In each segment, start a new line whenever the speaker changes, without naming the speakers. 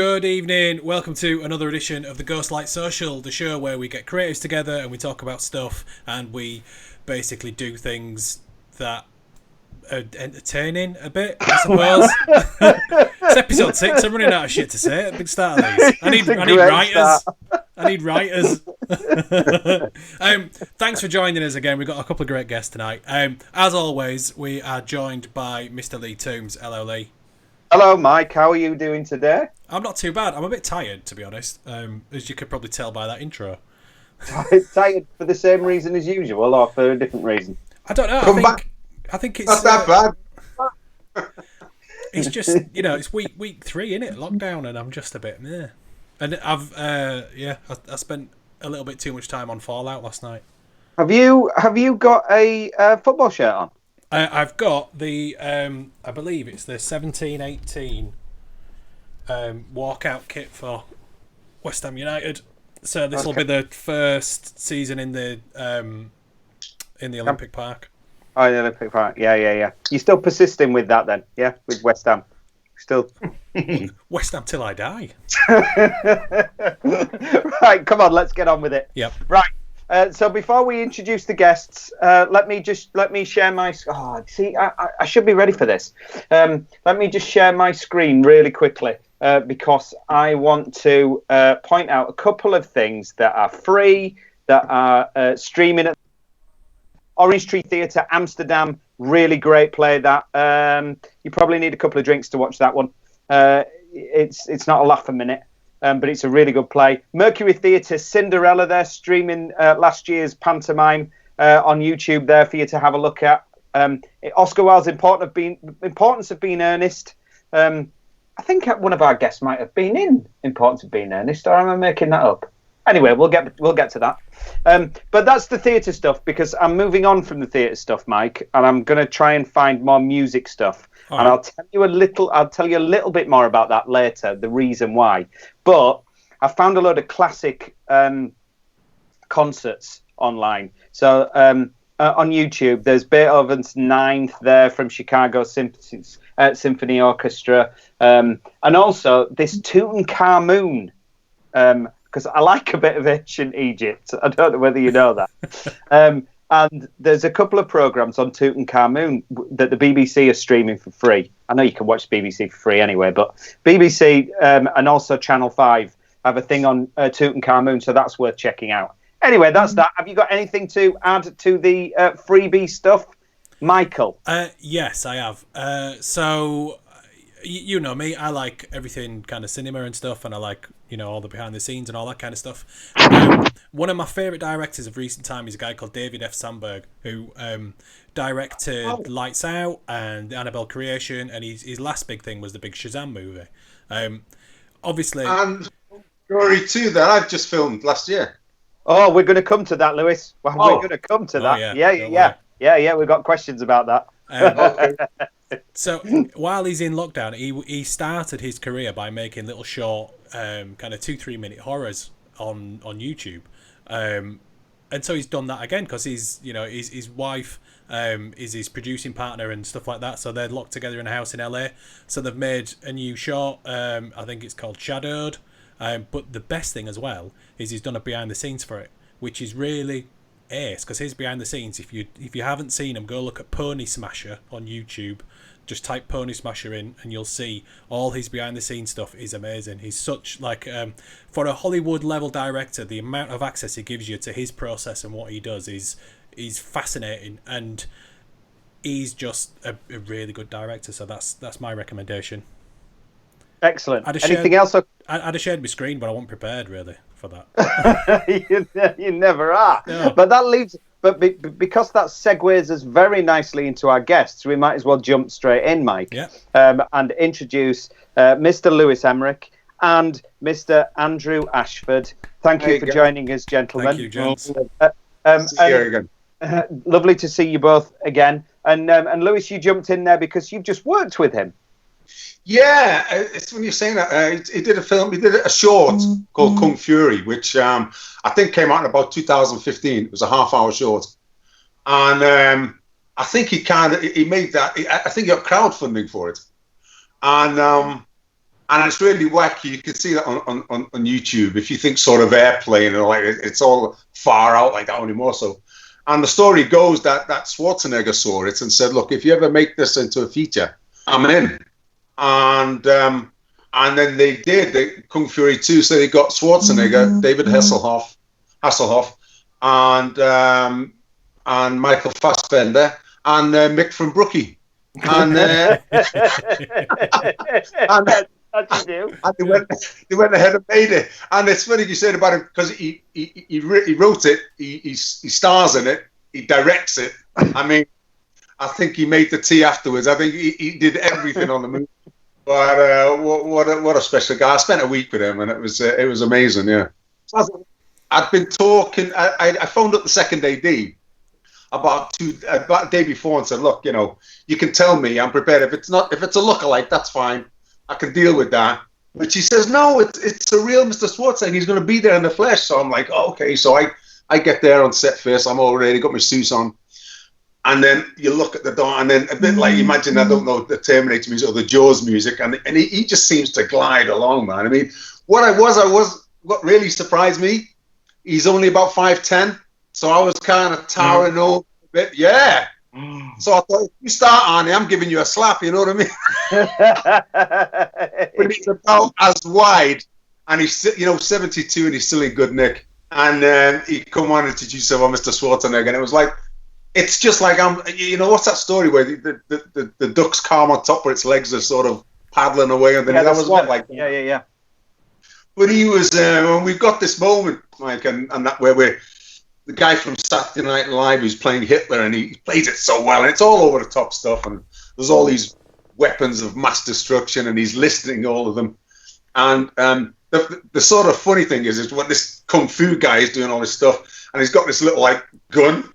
Good evening. Welcome to another edition of the Ghostlight Social, the show where we get creatives together and we talk about stuff and we basically do things that are entertaining a bit, I suppose. It's episode 6. I'm running out of shit to say at the start of these. I need writers. I need writers. Thanks for joining us again. We've got a couple of great guests tonight. As always, we are joined by Mr. Lee Toombs. Hello, Lee.
Hello, Mike. How are you doing today?
I'm not too bad. I'm a bit tired, to be honest, as you could probably tell by that intro.
Tired for the same reason as usual, or for a different reason?
I don't know. I think it's
not that
bad. It's just, it's week 3, innit? Lockdown, and I'm just a bit meh. And I spent a little bit too much time on Fallout last night.
Have you got a football shirt on?
I've got the, I believe it's the 17-18 walkout kit for West Ham United. So this will be the first season in the Olympic Park.
Oh, the Olympic Park. Yeah. You're still persisting with that then, yeah? With West Ham? Still.
West Ham till I die.
Right, come on, let's get on with it.
Yep.
Right. So before we introduce the guests, let me share my. Oh, see, I should be ready for this. Let me just share my screen really quickly because I want to point out a couple of things that are free, that are streaming at Orange Tree Theatre, Amsterdam. Really great play. That you probably need a couple of drinks to watch that one. It's not a laugh a minute. But it's a really good play. Mercury Theatre, Cinderella, they're streaming last year's pantomime on YouTube there for you to have a look at. Oscar Wilde's Importance of Being Earnest. I think one of our guests might have been in Importance of Being Earnest, or am I making that up? Anyway, we'll get to that. But that's the theatre stuff, because I'm moving on from the theatre stuff, Mike, and I'm going to try and find more music stuff. All right. And I'll tell you a little bit more about that later, the reason why. But I found a load of classic concerts online. So on YouTube, there's Beethoven's Ninth there from Chicago Symphony Orchestra, and also this Tutankhamun. Because I like a bit of ancient Egypt. I don't know whether you know that. And there's a couple of programmes on Tutankhamun that the BBC are streaming for free. I know you can watch BBC for free anyway, but BBC and also Channel 5 have a thing on Tutankhamun, so that's worth checking out. Anyway, that's that. Have you got anything to add to the freebie stuff, Michael?
Yes, I have. So, you know me, I like everything kind of cinema and stuff, and I like, all the behind the scenes and all that kind of stuff. One of my favourite directors of recent time is a guy called David F. Sandberg, who directed Lights Out and the Annabelle Creation, and his last big thing was the big Shazam movie. Obviously... And
Story 2 that I've just filmed last year.
Oh, we're going to come to that, Lewis. We're going to come to that. Yeah, we've got questions about that.
So while he's in lockdown, he started his career by making little short kind of 2-3 minute horrors on YouTube, and so he's done that again because his wife is his producing partner and stuff like that, so they're locked together in a house in LA, so they've made a new short. I think it's called Shadowed, but the best thing as well is he's done a behind the scenes for it, which is really ace, because his behind the scenes, if you haven't seen him, go look at Pony Smasher on YouTube. Just type Pony Smasher in and you'll see all his behind the scenes stuff is amazing. He's such for a Hollywood level director, the amount of access he gives you to his process and what he does is fascinating, and he's just a really good director. So that's my recommendation.
Excellent. Anything else?
I'd have shared my screen, but I wasn't prepared really for that.
you never are.
No.
But that leaves. But because that segues us very nicely into our guests, we might as well jump straight in, Mike, and introduce Mr. Lewis Emerick and Mr. Andrew Ashford. Thank you for joining us, gentlemen.
Thank you, gents.
Lovely to see you both again. And Lewis, you jumped in there because you've just worked with him.
Yeah, it's when you're saying that. He did a short called Kung Fury, which I think came out in about 2015. It was a half-hour short. And I think he made that. I think he got crowdfunding for it. And And it's really wacky. You can see that on YouTube. If you think sort of airplane and like it's all far out like that, only more so. And the story goes that Schwarzenegger saw it and said, "Look, if you ever make this into a feature, I'm in." And then they did. Kung Fury 2. So they got Schwarzenegger, David Hasselhoff, and Michael Fassbender, and Mick from Brookie. And they went ahead and made it. And it's funny you said about him because he wrote it, he stars in it, he directs it. I mean, I think he made the tea afterwards. I think he did everything on the movie. But what a special guy! I spent a week with him, and it was amazing. Yeah, I'd been talking. I phoned up the second AD about a day before and said, "Look, you can tell me I'm prepared. If it's a lookalike, that's fine. I can deal with that." But she says, "No, it's a real Mr. Schwarzenegger. He's going to be there in the flesh." So I'm like, oh, "Okay." So I get there on set first. I'm all ready, got my suits on. And then you look at the door, and then a bit like, imagine, I don't know, the Terminator music or the Jaws music, and he just seems to glide along, man. I mean, what what really surprised me, he's only about 5'10", so I was kind of towering over a bit. Yeah. So I thought, if you start, Arnie, I'm giving you a slap, you know what I mean? But he's about as wide, and he's 72, and he's still in good nick. And he come on and introduce himself, Mr. Schwarzenegger, and it was like, it's just like what's that story where the duck's calm on top where its legs are sort of paddling away, and then that was a bit like
yeah.
But he was when we've got this moment, Mike, and that where we're the guy from Saturday Night Live who's playing Hitler, and he plays it so well, and it's all over the top stuff, and there's all these weapons of mass destruction, and he's listing all of them, and the sort of funny thing is what this kung fu guy is doing all this stuff, and he's got this little like gun.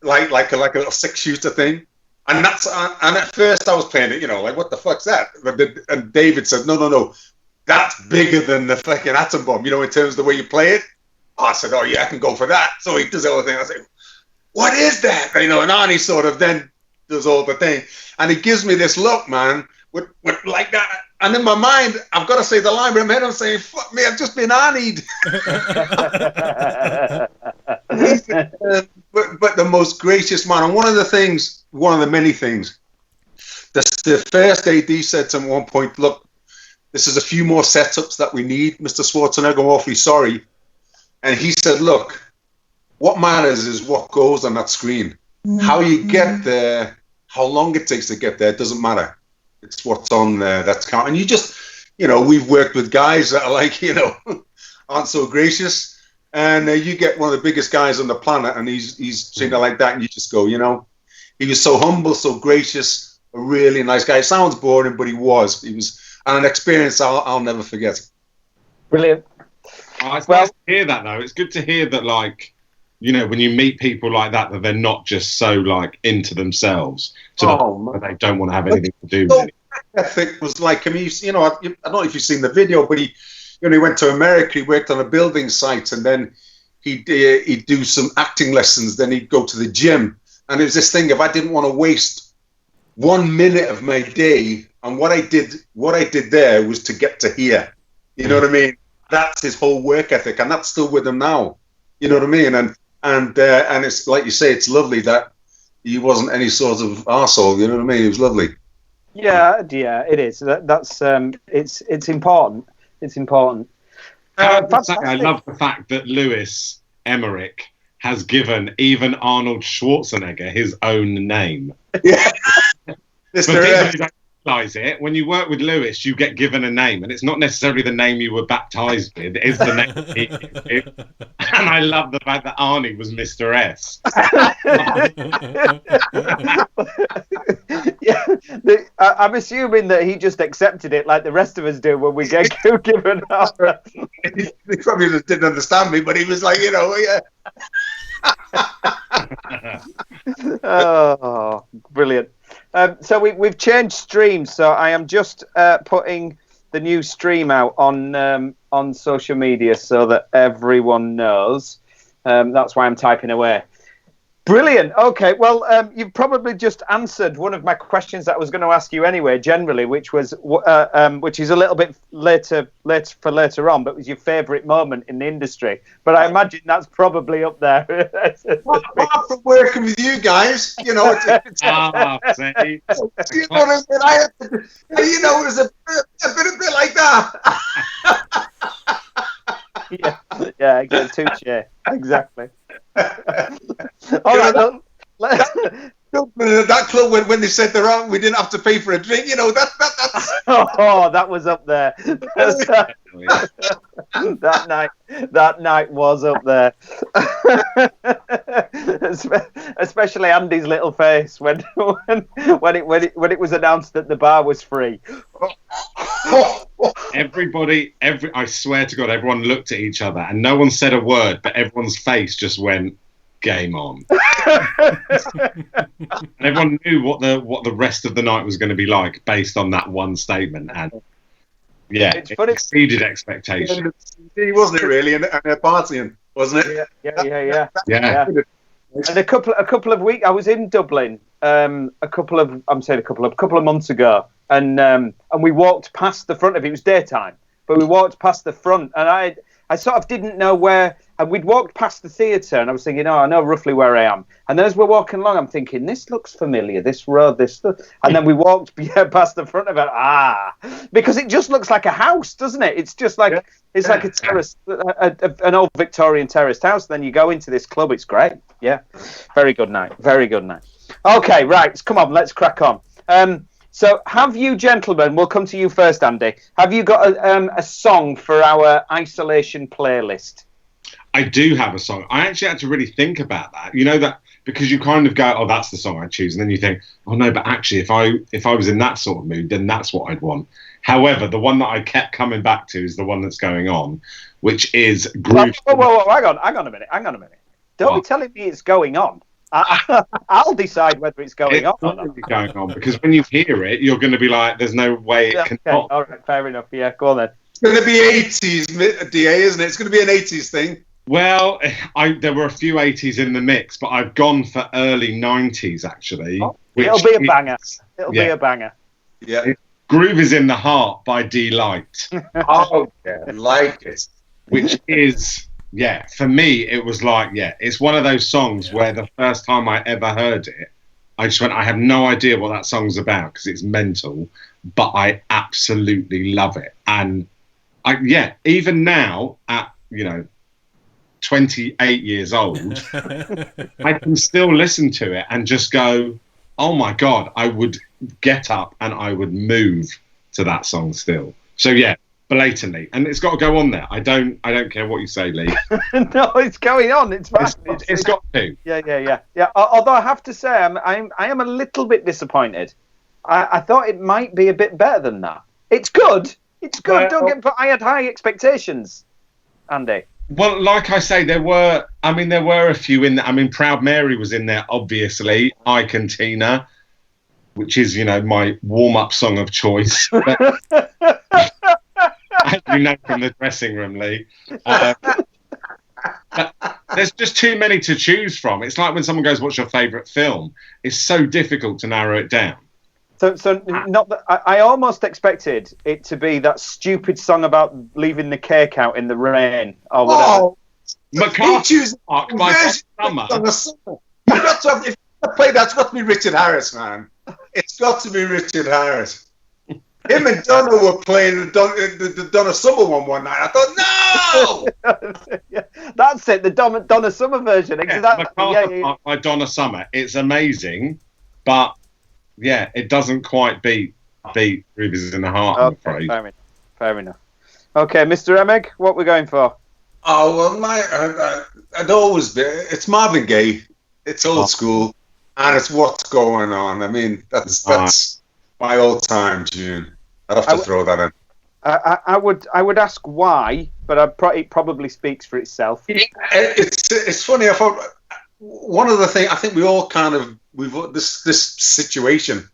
Like a little 6-shooter thing, and at first I was playing it, like, what the fuck's that? And David said, no, that's bigger than the fucking atom bomb, in terms of the way you play it. I said, oh yeah, I can go for that. So he does everything. I say, what is that? And Arnie sort of then does all the thing, and he gives me this look, man, with like that. And in my mind, I've got to say the line, but in my head I'm saying, fuck me, I've just been Arnied. But the most gracious man. And one of the many things, the first AD said to him at one point, look, this is a few more setups that we need, Mr. Schwarzenegger, I'm awfully sorry. And he said, look, what matters is what goes on that screen. How you get there, how long it takes to get there, doesn't matter. It's what's on there that's counting. And you just, we've worked with guys that are like, aren't so gracious. And you get one of the biggest guys on the planet, and he's treated like that, and you just go, he was so humble, so gracious, a really nice guy. It sounds boring, but he was, and an experience I'll never forget.
Brilliant.
Oh, it's nice to hear that, though. It's good to hear that, like, when you meet people like that they're not just so like into themselves, that they don't want to have anything to do with it.
Ethic was like, I mean, I don't know if you've seen the video, but he went to Emerick, he worked on a building site, and then he'd do some acting lessons, then he'd go to the gym. And it was this thing, if I didn't want to waste 1 minute of my day, and what I did there was to get to here. You know what I mean? That's his whole work ethic, and that's still with him now. You know what I mean? And it's like you say, it's lovely that he wasn't any sort of arsehole, you know what I mean? It was lovely.
Yeah, it is. That's it's important. It's important.
I love the fact that Lewis Emerick has given even Arnold Schwarzenegger his own name.
Yeah.
For people who don't realise it, when you work with Lewis, you get given a name, and it's not necessarily the name you were baptised with, it's the name he gives you. And I love the fact that Arnie was Mr. S.
Yeah, I'm assuming that he just accepted it like the rest of us do when we get given our...
He probably just didn't understand me, but he was like, yeah.
Oh, brilliant. So we've changed streams, so I am just putting the new stream out on social media so that everyone knows. That's why I'm typing away. Brilliant. Okay, well, you've probably just answered one of my questions that I was going to ask you anyway, generally, which was, which is a little bit later on, but was your favourite moment in the industry. But I imagine that's probably up there.
Apart from working with you guys, you know,
See?
you know what I mean? It was a bit like that.
yeah, exactly. Touche. Exactly. All right.
That club when they said they're on, we didn't have to pay for a drink. You know that's.
Oh, that was up there. that night was up there. Especially Andy's little face when it was announced that the bar was free.
I swear to God, everyone looked at each other and no one said a word, but everyone's face just went, game on. And everyone knew what the rest of the night was going to be like based on that one statement, and it exceeded expectations.
Wasn't it really? And partying, wasn't it?
Yeah. And a couple of weeks, I was in Dublin. A couple of months ago, and we walked past the front of it. It was daytime, but we walked past the front, and I sort of didn't know where. And we'd walked past the theatre, and I was thinking, I know roughly where I am. And then as we're walking along, I'm thinking, this looks familiar, this road, and then we walked past the front of it. Because it just looks like a house, doesn't it? It's just like like a terrace, an old Victorian terraced house. Then you go into this club. It's great. Yeah, very good night. Very good night. Okay, right. Come on, let's crack on. So, have you, gentlemen? We'll come to you first, Andy. Have you got a song for our isolation playlist?
I do have a song. I actually had to really think about that. You know that because you kind of go, oh, that's the song I choose, and then you think, oh no, but actually, if I was in that sort of mood, then that's what I'd want. However, the one that I kept coming back to is the one that's going on, which is Groove.
Whoa, hang on a minute. Don't be telling me it's going on. I'll decide whether it's going on or not.
It's going on because when you hear it, you're going to be like, there's no way it can not.
All right, fair enough. Yeah, go on then.
It's going to be 80s, DA, isn't it? It's going to be an 80s thing.
Well, there were a few 80s in the mix, but I've gone for early 90s, actually.
Oh, it'll be a banger. Be a banger.
Yeah.
Groove is in the Heart by D-Light.
Oh, yeah, like it.
Which is, for me, it was like, it's one of those songs where the first time I ever heard it, I just went, I have no idea what that song's about because it's mental, but I absolutely love it. And, even now, at, 28 years old, I can still listen to it and just go, oh my God, I would get up and I would move to that song still. So blatantly. And it's got to go on there. I don't care what you say, Lee.
No, it's going on. It's fine.
It's got to.
Yeah. Although I have to say, I am a little bit disappointed. I thought it might be a bit better than that. It's good. But I had high expectations, Andy.
Well, like I say, there were a few in there. I mean, Proud Mary was in there, obviously. I Cantina, which is, my warm-up song of choice. As you know from the dressing room, Lee. But there's just too many to choose from. It's like when someone goes, what's your favourite film? It's so difficult to narrow it down.
So not that I almost expected it to be that stupid song about leaving the cake out in the rain or whatever.
Oh, McCarthy's Park by Summer. You've got to have, if you play that's got to be Richard Harris, man. It's got to be Richard Harris. Him and Donna were playing the Donna Summer one night. I thought, no!
That's it, the Donna Summer version. Exactly.
McCarthy Park by Donna Summer. It's amazing, but it doesn't quite beat Groove is in the Heart, I'm afraid.
Fair enough. Okay, Mr. Emerick, what we're going for?
Oh, well, I'd always be. It's Marvin Gaye. It's old school, and it's What's Going On. I mean, that's my all-time tune. I'd have to throw that in.
I would ask why, but it probably speaks for itself.
It's funny. I thought one of the things I think we all we've this situation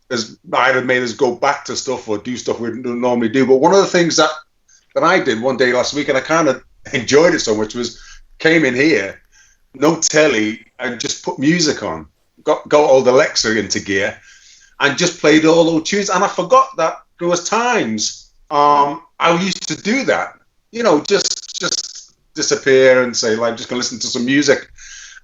has either made us go back to stuff or do stuff we don't normally do. But one of the things that I did one day last week, and I kind of enjoyed it so much, was came in here, no telly, and just put music on. Got all the Alexa into gear, and just played all those tunes. And I forgot that there was times I used to do that. You know, just disappear and say, like, I'm just gonna listen to some music.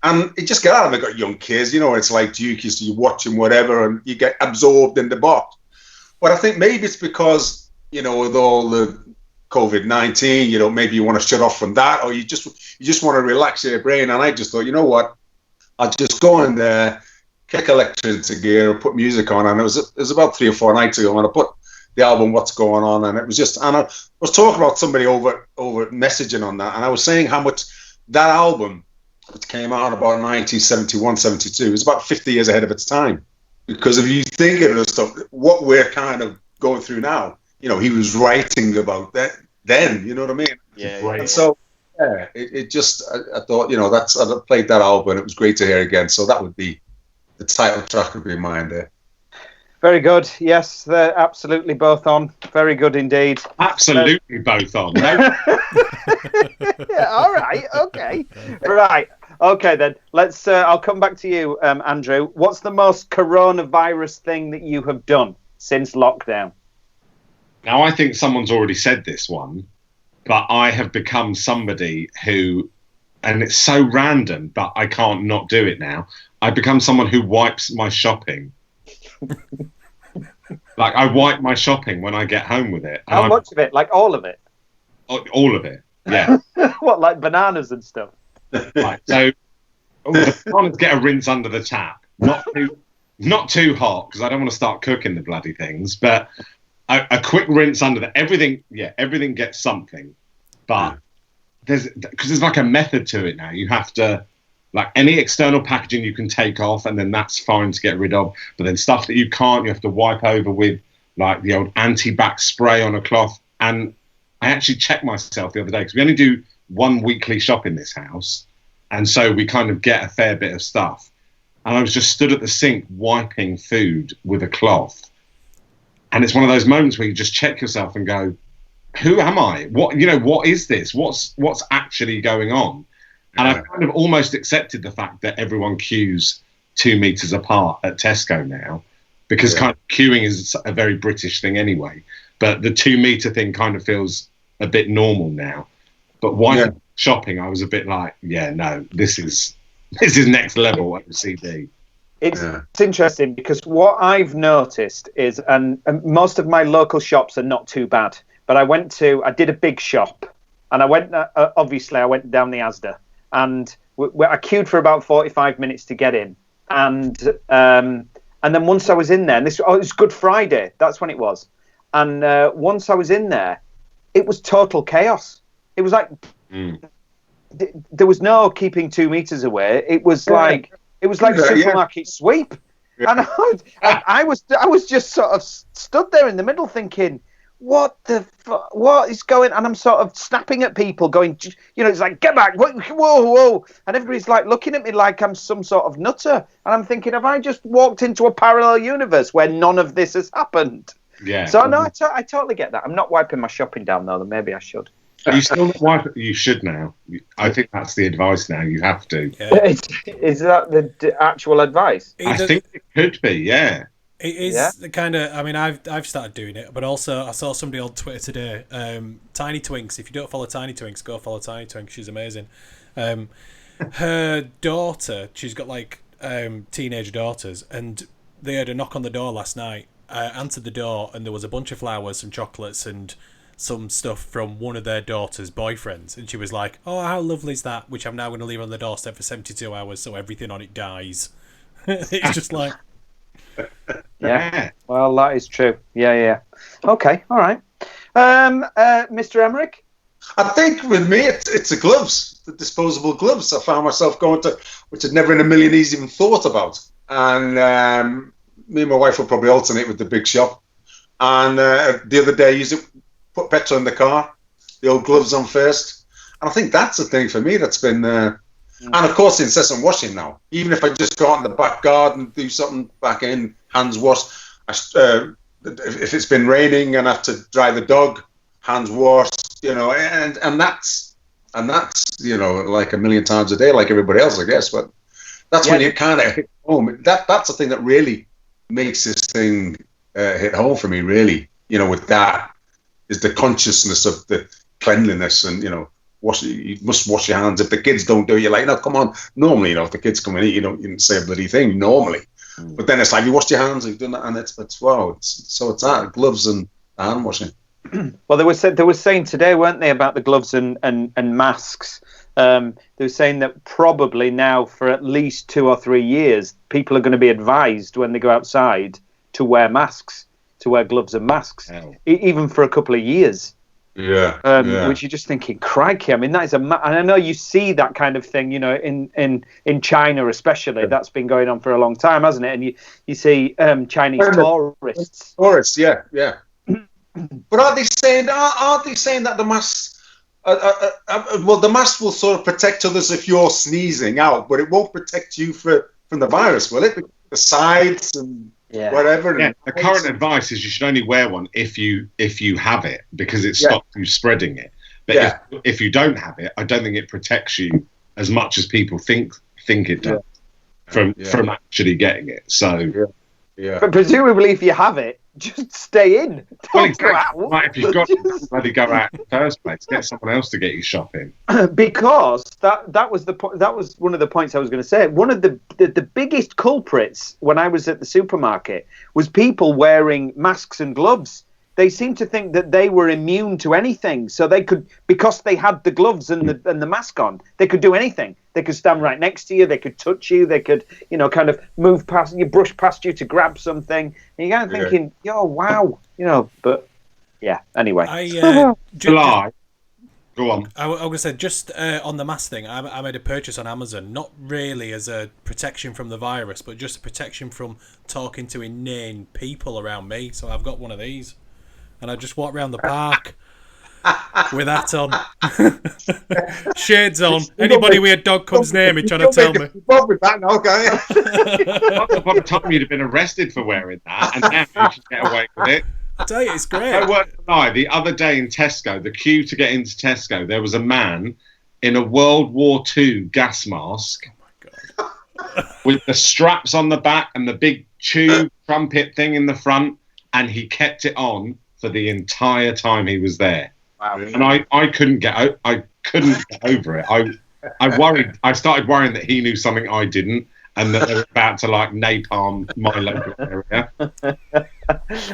And it just get out of it. Got young kids, you know, it's like Duke used to, you watching whatever and you get absorbed in the box. But I think maybe it's because, you know, with all the COVID-19, you know, maybe you want to shut off from that, or you just want to relax your brain. And I just thought, you know what, I'll just go in there, kick Alexa into gear, put music on. And it was about 3 or 4 nights ago when I put the album What's Going On, and it was just, and I was talking about somebody over messaging on that, and I was saying how much that album, which came out about 1971, 72, is about 50 years ahead of its time. Because if you think of the stuff, what we're kind of going through now, you know, he was writing about that then, you know what I mean?
Yeah.
And so, yeah, it just, I thought, you know, I played that album, and it was great to hear again. So that would be, the title track would be mine there.
Very good. Yes, they're absolutely both on. Very good indeed.
Absolutely both on. No?
Yeah, all right. Okay. Right. Okay, then. Let's. I'll come back to you, Andrew. What's the most coronavirus thing that you have done since lockdown?
Now, I think someone's already said this one, but I have become somebody who, and it's so random, but I can't not do it now. I've become someone who wipes my shopping. Like, I wipe my shopping when I get home with it.
How much of it? Like all of it?
All of it, yeah.
What, like bananas and stuff?
Right, so the bananas get a rinse under the tap. Not too hot, because I don't want to start cooking the bloody things, but a quick rinse under the everything gets something. But there's like a method to it now. You have to, like, any external packaging you can take off, and then that's fine to get rid of. But then stuff that you can't, you have to wipe over with, like, the old anti-bac spray on a cloth. And I actually checked myself the other day, because we only do 1 weekly shop in this house. And so we kind of get a fair bit of stuff. And I was just stood at the sink wiping food with a cloth. And it's one of those moments where you just check yourself and go, who am I? What is this? What's actually going on? And I've kind of almost accepted the fact that everyone queues 2 meters apart at Tesco now, because kind of queuing is a very British thing anyway. But the 2 meter thing kind of feels a bit normal now. But while shopping, I was a bit like, no, this is next level OCD.
It's interesting, because what I've noticed is, and most of my local shops are not too bad, but I did a big shop, and I went down the Asda. And I queued for about 45 minutes to get in, and then once I was in there, and it was Good Friday, that's when it was, and once I was in there, it was total chaos. It was like there was no keeping 2 meters away. It was like supermarket sweep, and I was just sort of stood there in the middle thinking, what is going on? And I'm sort of snapping at people going, it's like, get back, whoa. And everybody's like looking at me like I'm some sort of nutter. And I'm thinking, have I just walked into a parallel universe where none of this has happened?
Yeah.
So no, I totally get that. I'm not wiping my shopping down, though. Then maybe I should.
You still not wipe it? You should now. I think that's the advice now. You have to.
Yeah. Is that the actual advice?
I think it could be, yeah.
It is the kind of, I mean, I've started doing it, but also I saw somebody on Twitter today, Tiny Twinks. If you don't follow Tiny Twinks, go follow Tiny Twinks. She's amazing. Her daughter, she's got like teenage daughters, and they had a knock on the door last night. I answered the door, and there was a bunch of flowers, some chocolates, and some stuff from one of their daughter's boyfriends. And she was like, oh, how lovely is that? Which I'm now going to leave on the doorstep for 72 hours so everything on it dies. It's just like...
Yeah, well, that is true. Yeah. Okay, all right. Mr. Emerick?
I think with me, it's the gloves, the disposable gloves. I found myself going to, which I'd never in a million years even thought about. And me and my wife will probably alternate with the big shop. And the other day, I used it, put petrol in the car, the old gloves on first. And I think that's the thing for me that's been... And of course, the incessant washing now. Even if I just go out in the back garden, do something back in, hands wash. If it's been raining and I have to dry the dog, hands washed, and that's like a million times a day, like everybody else, I guess. But That's when you kind of hit home. That's the thing that really makes this thing hit home for me, really. With that is the consciousness of the cleanliness and, you must wash your hands. If the kids don't do it, you're like, no, come on. Normally, if the kids come in, you didn't say a bloody thing normally. But then it's like, you washed your hands, you've done that, and it's that, gloves and hand washing.
Well, they were saying today, weren't they, about the gloves and masks? They were saying that probably now for at least 2 or 3 years, people are going to be advised when they go outside to wear masks, to wear gloves and masks, even for a couple of years.
Yeah,
Which you're just thinking, crikey. I mean, that is and I know you see that kind of thing, in China especially. That's been going on for a long time, hasn't it? And you see Chinese tourists.
Tourists, yeah. But are they saying that the masks? Well, the mask will sort of protect others if you're sneezing out, but it won't protect you from the virus, will it? The sides and whatever.
Yeah, the current advice is you should only wear one if you have it, because it stops you spreading it. But if you don't have it, I don't think it protects you as much as people think it does from actually getting it. So,
but presumably, if you have it, just stay in. Don't go out.
Right, if you've got to bloody go out in the first place, get someone else to get you shopping.
Because that was that was one of the points I was going to say. One of the biggest culprits when I was at the supermarket was people wearing masks and gloves. They seemed to think that they were immune to anything, so they could, because they had the gloves and the mask on, they could do anything. They could stand right next to you, they could touch you, they could, kind of move past you, brush past you to grab something. And you're kind of thinking, wow, but yeah. Anyway,
July. Go on.
I was going to say, just on the mask thing, I made a purchase on Amazon, not really as a protection from the virus, but just a protection from talking to inane people around me. So I've got one of these. And I just walk around the park with that on. Shades on. Anybody with a dog comes near me trying to tell me.
With that now, can't you?
By the time you'd have been arrested for wearing that, and now you can get away with it.
I tell you, it's great.
I won't lie, the other day in Tesco, the queue to get into Tesco, there was a man in a World War II gas mask.
Oh my God.
With the straps on the back and the big tube trumpet thing in the front, and he kept it on for the entire time he was there.
Wow.
And I couldn't get over it. I worried. I started worrying that he knew something I didn't, and that they were about to napalm my local area.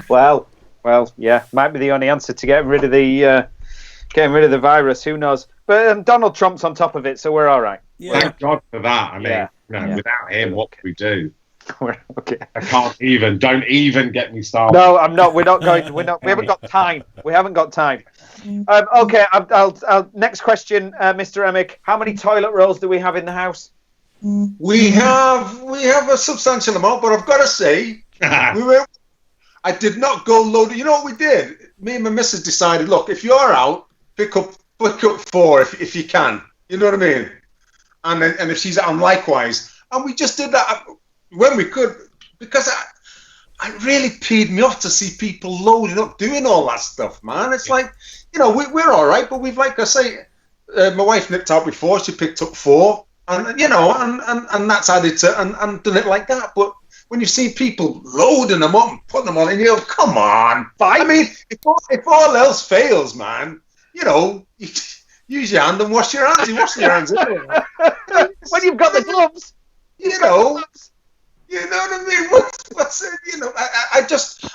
Well, yeah, might be the only answer to getting rid of the virus. Who knows? But Donald Trump's on top of it, so we're all right.
Yeah. Thank God for that. I mean, without him, what could we do?
Okay.
I can't even. Don't even get me started.
No, I'm not. We're not going. We haven't got time. We haven't got time. Okay. I'll next question, Mr. Emerick. How many toilet rolls do we have in the house?
We have a substantial amount, but I've got to say, I did not go loaded. You know what we did? Me and my missus decided, look, if you're out, pick up 4 if you can. You know what I mean? And if she's out, likewise. And we just did that when we could, because it really peed me off to see people loading up, doing all that stuff, man. It's like, we're all right, but we've, like I say, my wife nipped out before, she picked up 4, and and that's added to, and done it like that. But when you see people loading them up and putting them on, and you go, come on. I mean, if all else fails, man, you use your hand and wash your hands. You wash your hands anyway.
When you've got the gloves.
You know what I mean? What's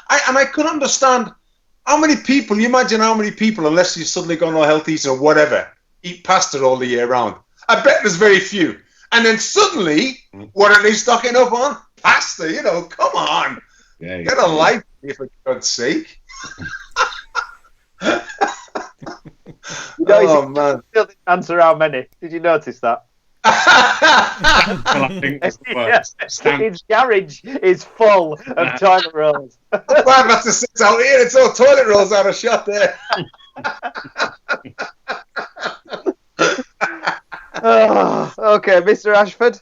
I couldn't understand how many people. You imagine how many people, unless you've suddenly gone on health eating or whatever, eat pasta all the year round. I bet there's very few. And then suddenly, what are they stocking up on? Pasta. Come on, get a life, for God's sake.
Oh man! Still didn't answer how many. Did you notice that?
Well, I think
his garage is full of toilet rolls.
I've got to sit out here. It's all toilet rolls out of shot there.
Okay, Mr. Ashford.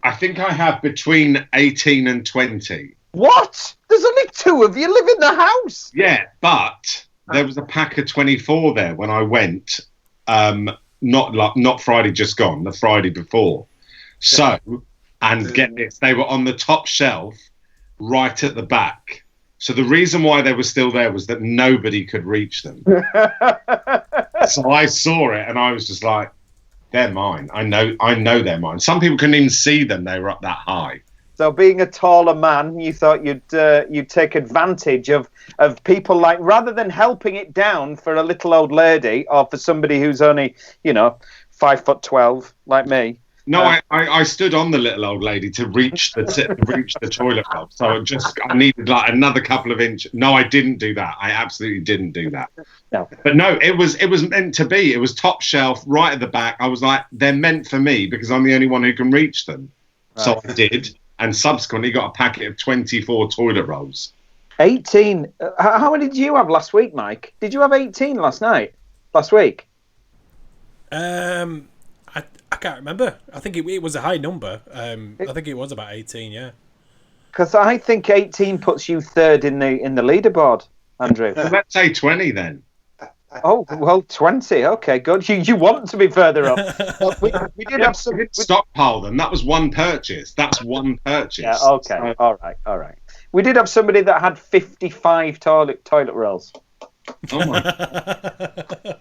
I think I have between 18 and 20.
What? There's only 2 of you live in the house.
Yeah, but there was a pack of 24 there when I went. Not Friday just gone, the Friday before. So, and get this, they were on the top shelf right at the back. So the reason why they were still there was that nobody could reach them. So I saw it and I was just like, they're mine. I know they're mine. Some people couldn't even see them. They were up that high.
So being a taller man, you thought you'd take advantage of people, like, rather than helping it down for a little old lady or for somebody who's only 5'12" like me.
No, I stood on the little old lady to reach the toilet roll. So I needed like another couple of inches. No, I didn't do that. I absolutely didn't do that.
No.
But no, it was meant to be. It was top shelf, right at the back. I was like, they're meant for me because I'm the only one who can reach them. Right. So I did, and subsequently got a packet of 24 toilet rolls.
18. How many did you have last week, Mike? Did you have 18 last week?
I can't remember. I think it was a high number. I think it was about 18, yeah.
Because I think 18 puts you third in the leaderboard, Andrew.
Well, let's say 20 then.
Oh, well, 20. Okay, good. You want to be further up. Well, we did have some...
stockpile them. That was one purchase. That's one purchase.
Yeah, okay. All right. We did have somebody that had 55 toilet rolls.
Oh, my...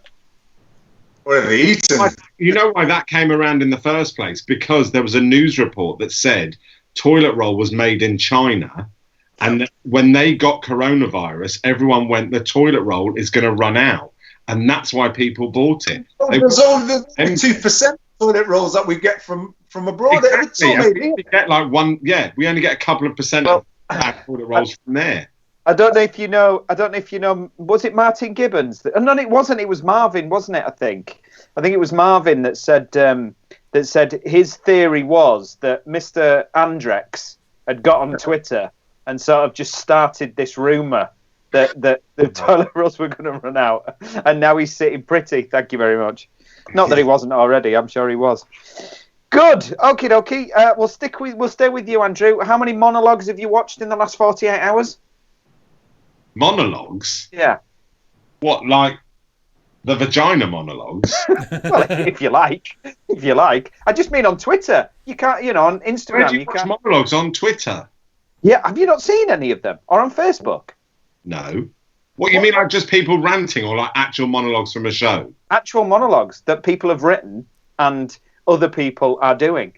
What are they eating?
You know why that came around in the first place? Because there was a news report that said toilet roll was made in China, and when they got coronavirus, everyone went, the toilet roll is going to run out, and that's why people bought it.
There's only the 2% toilet rolls that we get from abroad.
Exactly. We get like one. Yeah, we only get a couple of percent of toilet rolls from there.
I don't know if you know. Was it Martin Gibbons? No, it wasn't. It was Marvin, wasn't it? I think it was Marvin that said his theory was that Mr. Andrex had got on Twitter and sort of just started this rumor that the toilet rolls were going to run out, and now he's sitting pretty. Thank you very much. Not that he wasn't already. I'm sure he was. Good. Okie dokie. We'll stay with you, Andrew. How many monologues have you watched in the last 48 hours?
Monologues?
Yeah.
What, like the vagina monologues?
Well, if you like. I just mean on Twitter. You can't, on Instagram.
Where do you watch monologues on Twitter?
Yeah, have you not seen any of them? Or on Facebook?
No. What, you mean like just people ranting or like actual monologues from a show?
Actual monologues that people have written and other people are doing.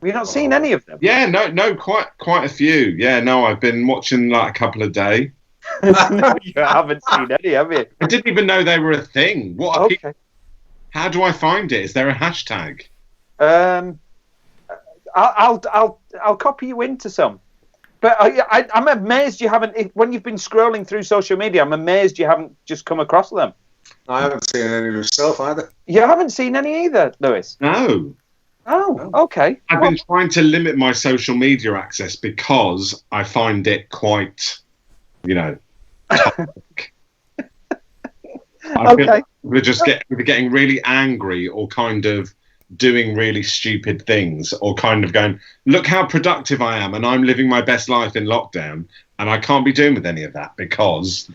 Have you not seen any of them?
Yeah, no, quite a few. Yeah, no, I've been watching like a couple a day.
No, you haven't seen any, have you?
I didn't even know they were a thing. What?
Okay.
People... How do I find it? Is there a hashtag?
I'll copy you into some. But I'm amazed you haven't. When you've been scrolling through social media, I'm amazed you haven't just come across them.
I haven't seen any myself either.
You haven't seen any either, Lewis?
No.
Oh, okay.
I've been trying to limit my social media access because I find it quite, toxic.
Okay.
We're just getting really angry or kind of doing really stupid things or kind of going, look how productive I am and I'm living my best life in lockdown and I can't be doing with any of that because,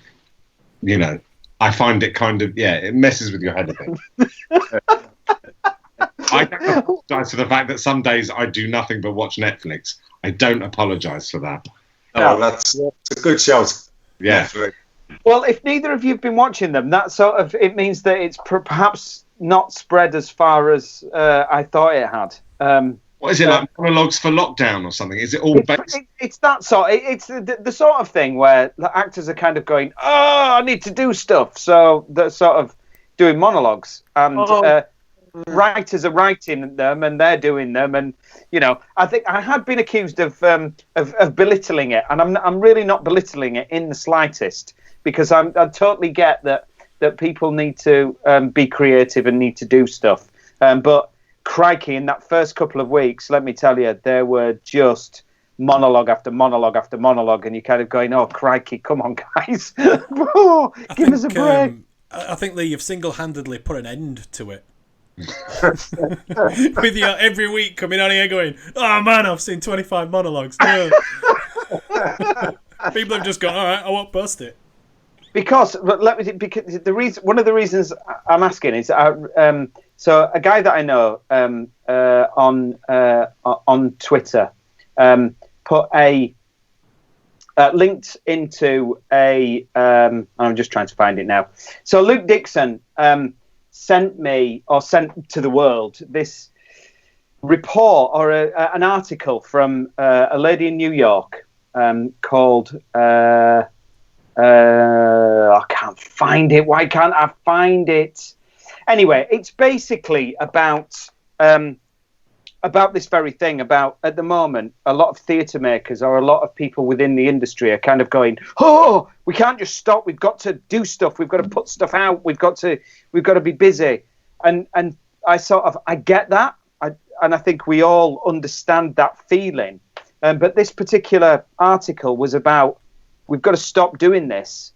I find it kind of, it messes with your head a bit. I don't apologise for the fact that some days I do nothing but watch Netflix. I don't apologise for that.
Oh, that's a good shout.
Yeah.
Netflix.
Well, if neither of you have been watching them, it means that it's perhaps not spread as far as I thought it had.
What is it, like monologues for lockdown or something? Is it all based?
It's that sort. It's the sort of thing where the actors are kind of going, "Oh, I need to do stuff," so they're sort of doing monologues, and writers are writing them, and they're doing them, and I think I had been accused of belittling it, and I'm really not belittling it in the slightest, because I totally get that people need to be creative and need to do stuff, but. Crikey, in that first couple of weeks, let me tell you, there were just monologue after monologue after monologue, and you're kind of going, oh, crikey, come on, guys. Give us a break.
I think that you've single-handedly put an end to it. With you every week coming on here going, oh, man, I've seen 25 monologues. No. People have just gone, all right, I won't post it.
Because one of the reasons I'm asking is So a guy that I know on Twitter put a linked into a. I'm just trying to find it now. So Luke Dixon sent to the world this report or an article from a lady in New York called. I can't find it. Why can't I find it? Anyway, it's basically about this very thing. About at the moment, a lot of theatre makers or a lot of people within the industry are kind of going, "Oh, we can't just stop. We've got to do stuff. We've got to put stuff out. We've got to be busy." And I get that, and I think we all understand that feeling. But this particular article was about we've got to stop doing this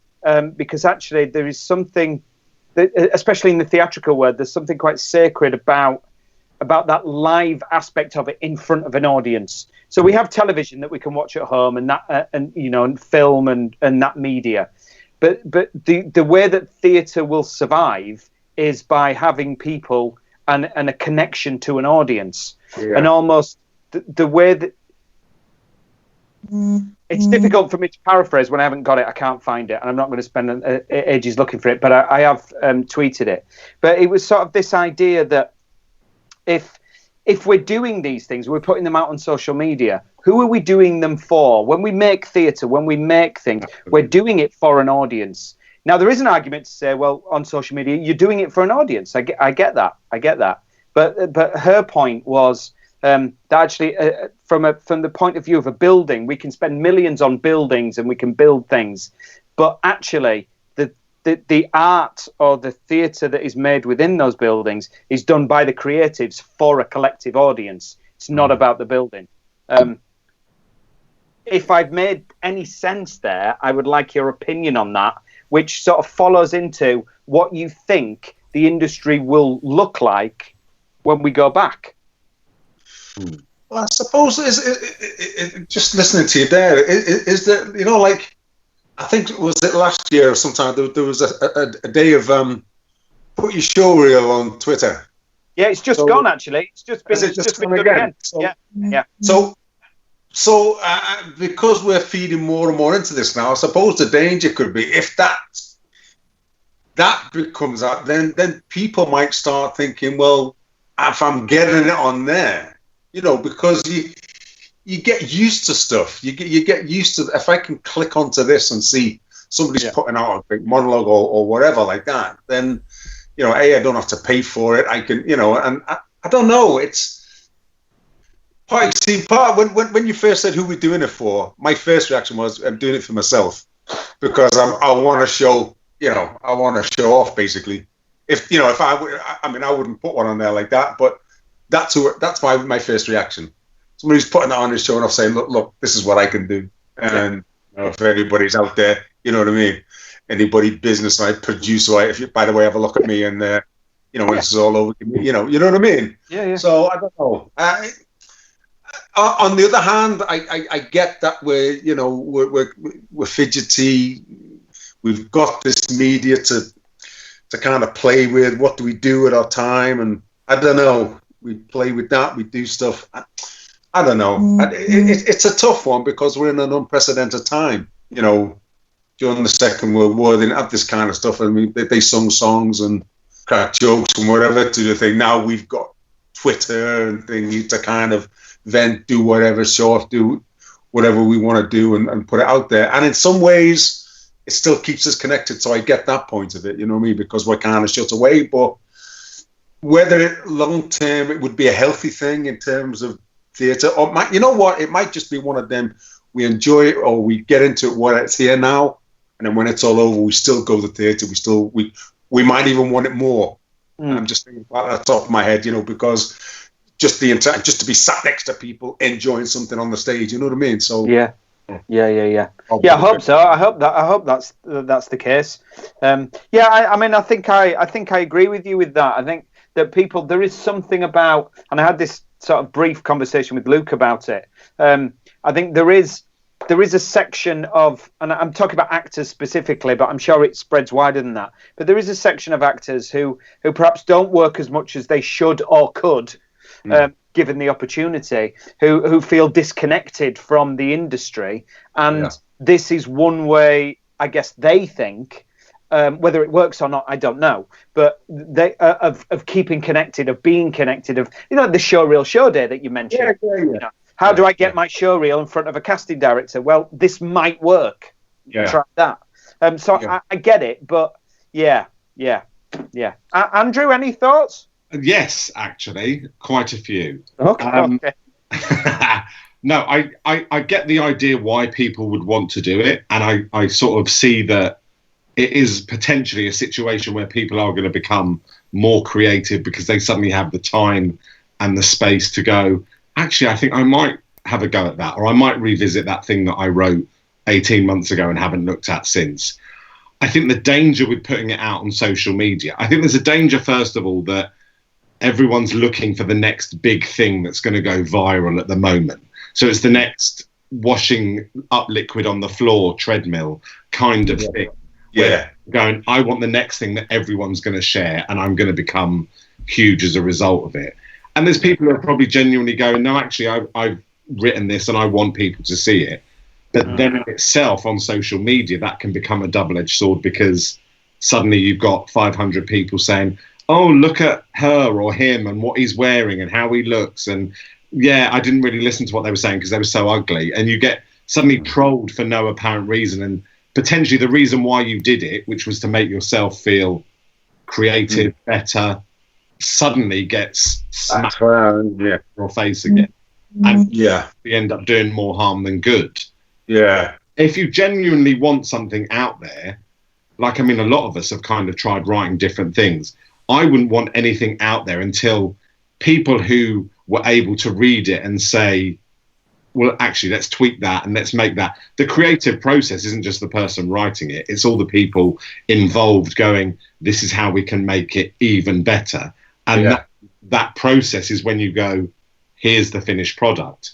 because actually there is something. Especially in the theatrical world, there's something quite sacred about that live aspect of it in front of an audience. So we have television that we can watch at home, and that, and film and that media. But the way that theatre will survive is by having people and a connection to an audience, and almost the way that. It's difficult for me to paraphrase when I haven't got it. I can't find it, and I'm not going to spend ages looking for it. But I have tweeted it. But it was sort of this idea that if we're doing these things, we're putting them out on social media. Who are we doing them for? When we make theatre, when we make things, we're doing it for an audience. Now there is an argument to say, well, on social media, you're doing it for an audience. I get that. But her point was. That actually, from the point of view of a building, we can spend millions on buildings and we can build things, but actually, the art or the theatre that is made within those buildings is done by the creatives for a collective audience. It's not about the building. If I've made any sense there, I would like your opinion on that, which sort of follows into what you think the industry will look like when we go back.
Well, I suppose just listening to you there, is there, like, I think, was it last year or sometime, there was a day of put your show reel on Twitter.
Yeah, it's just gone, actually. It's just been done again. Yeah.
So because we're feeding more and more into this now, I suppose the danger could be if that becomes out, then people might start thinking, well, if I'm getting it on there, because you get used to stuff. You get used to, if I can click onto this and see somebody's putting out a big monologue or whatever like that, then, I don't have to pay for it. I can, and I don't know. It's when you first said who we're doing it for, my first reaction was I'm doing it for myself because I want to show, I want to show off basically. If I wouldn't put one on there like that, but that's my first reaction. Somebody's putting that on and showing off, saying, "Look, this is what I can do." And if anybody's out there, you know what I mean. Anybody business, I produce. If you, by the way, have a look at me, and when this is all over, you know what I mean.
Yeah.
So I don't know. On the other hand, I get that we're fidgety. We've got this media to kind of play with. What do we do with our time? And I don't know. We play with that. We do stuff. I don't know. It's a tough one because we're in an unprecedented time. During the Second World War, they didn't have this kind of stuff. I mean, they sung songs and cracked jokes and whatever to the thing. Now we've got Twitter and things to kind of vent, do whatever, show off, do whatever we want to do and put it out there. And in some ways, it still keeps us connected. So I get that point of it, you know what I mean? Because we're kind of shut away. But whether long term it would be a healthy thing in terms of theatre, or you know what, it might just be one of them. We enjoy it, or we get into it while it's here now, and then when it's all over, we still go to theatre. We might even want it more. I'm just thinking about that top of my head, because just to be sat next to people enjoying something on the stage, you know what I mean? So
yeah. I hope so. I hope that's the case. I think I agree with you with that. I think that there is something about, and I had this sort of brief conversation with Luke about it. I think there is there is a section of, and I'm talking about actors specifically, but I'm sure it spreads wider than that. But there is a section of actors who perhaps don't work as much as they should or could, given the opportunity, who feel disconnected from the industry. And this is one way, I guess they think, whether it works or not, I don't know, but they of keeping connected, of being connected, of, the showreel show day that you mentioned. How do I get my showreel in front of a casting director? Well, this might work. Try that. So I get it, but yeah. Andrew, any thoughts?
Yes, actually, quite a few.
Okay.
No, I get the idea why people would want to do it, and I sort of see that it is potentially a situation where people are going to become more creative because they suddenly have the time and the space to go, actually, I think I might have a go at that, or I might revisit that thing that I wrote 18 months ago and haven't looked at since. I think the danger with putting it out on social media, I think there's a danger, first of all, that everyone's looking for the next big thing that's going to go viral at the moment. So it's the next washing up liquid on the floor treadmill kind of thing. Going, I want the next thing that everyone's going to share, and I'm going to become huge as a result of it. And there's people who are probably genuinely going, no, actually, I've written this and I want people to see it. But then in itself on social media, that can become a double-edged sword, because suddenly you've got 500 people saying, oh, look at her or him and what he's wearing and how he looks. And I didn't really listen to what they were saying because they were so ugly. And you get suddenly trolled for no apparent reason. And potentially the reason why you did it, which was to make yourself feel creative, better, suddenly gets smacked in your face again. And you end up doing more harm than good. If you genuinely want something out there, like, I mean, a lot of us have kind of tried writing different things. I wouldn't want anything out there until people who were able to read it and say, well, actually, let's tweak that and let's make that. The creative process isn't just the person writing it. It's all the people involved going, this is how we can make it even better. And that process is when you go, here's the finished product.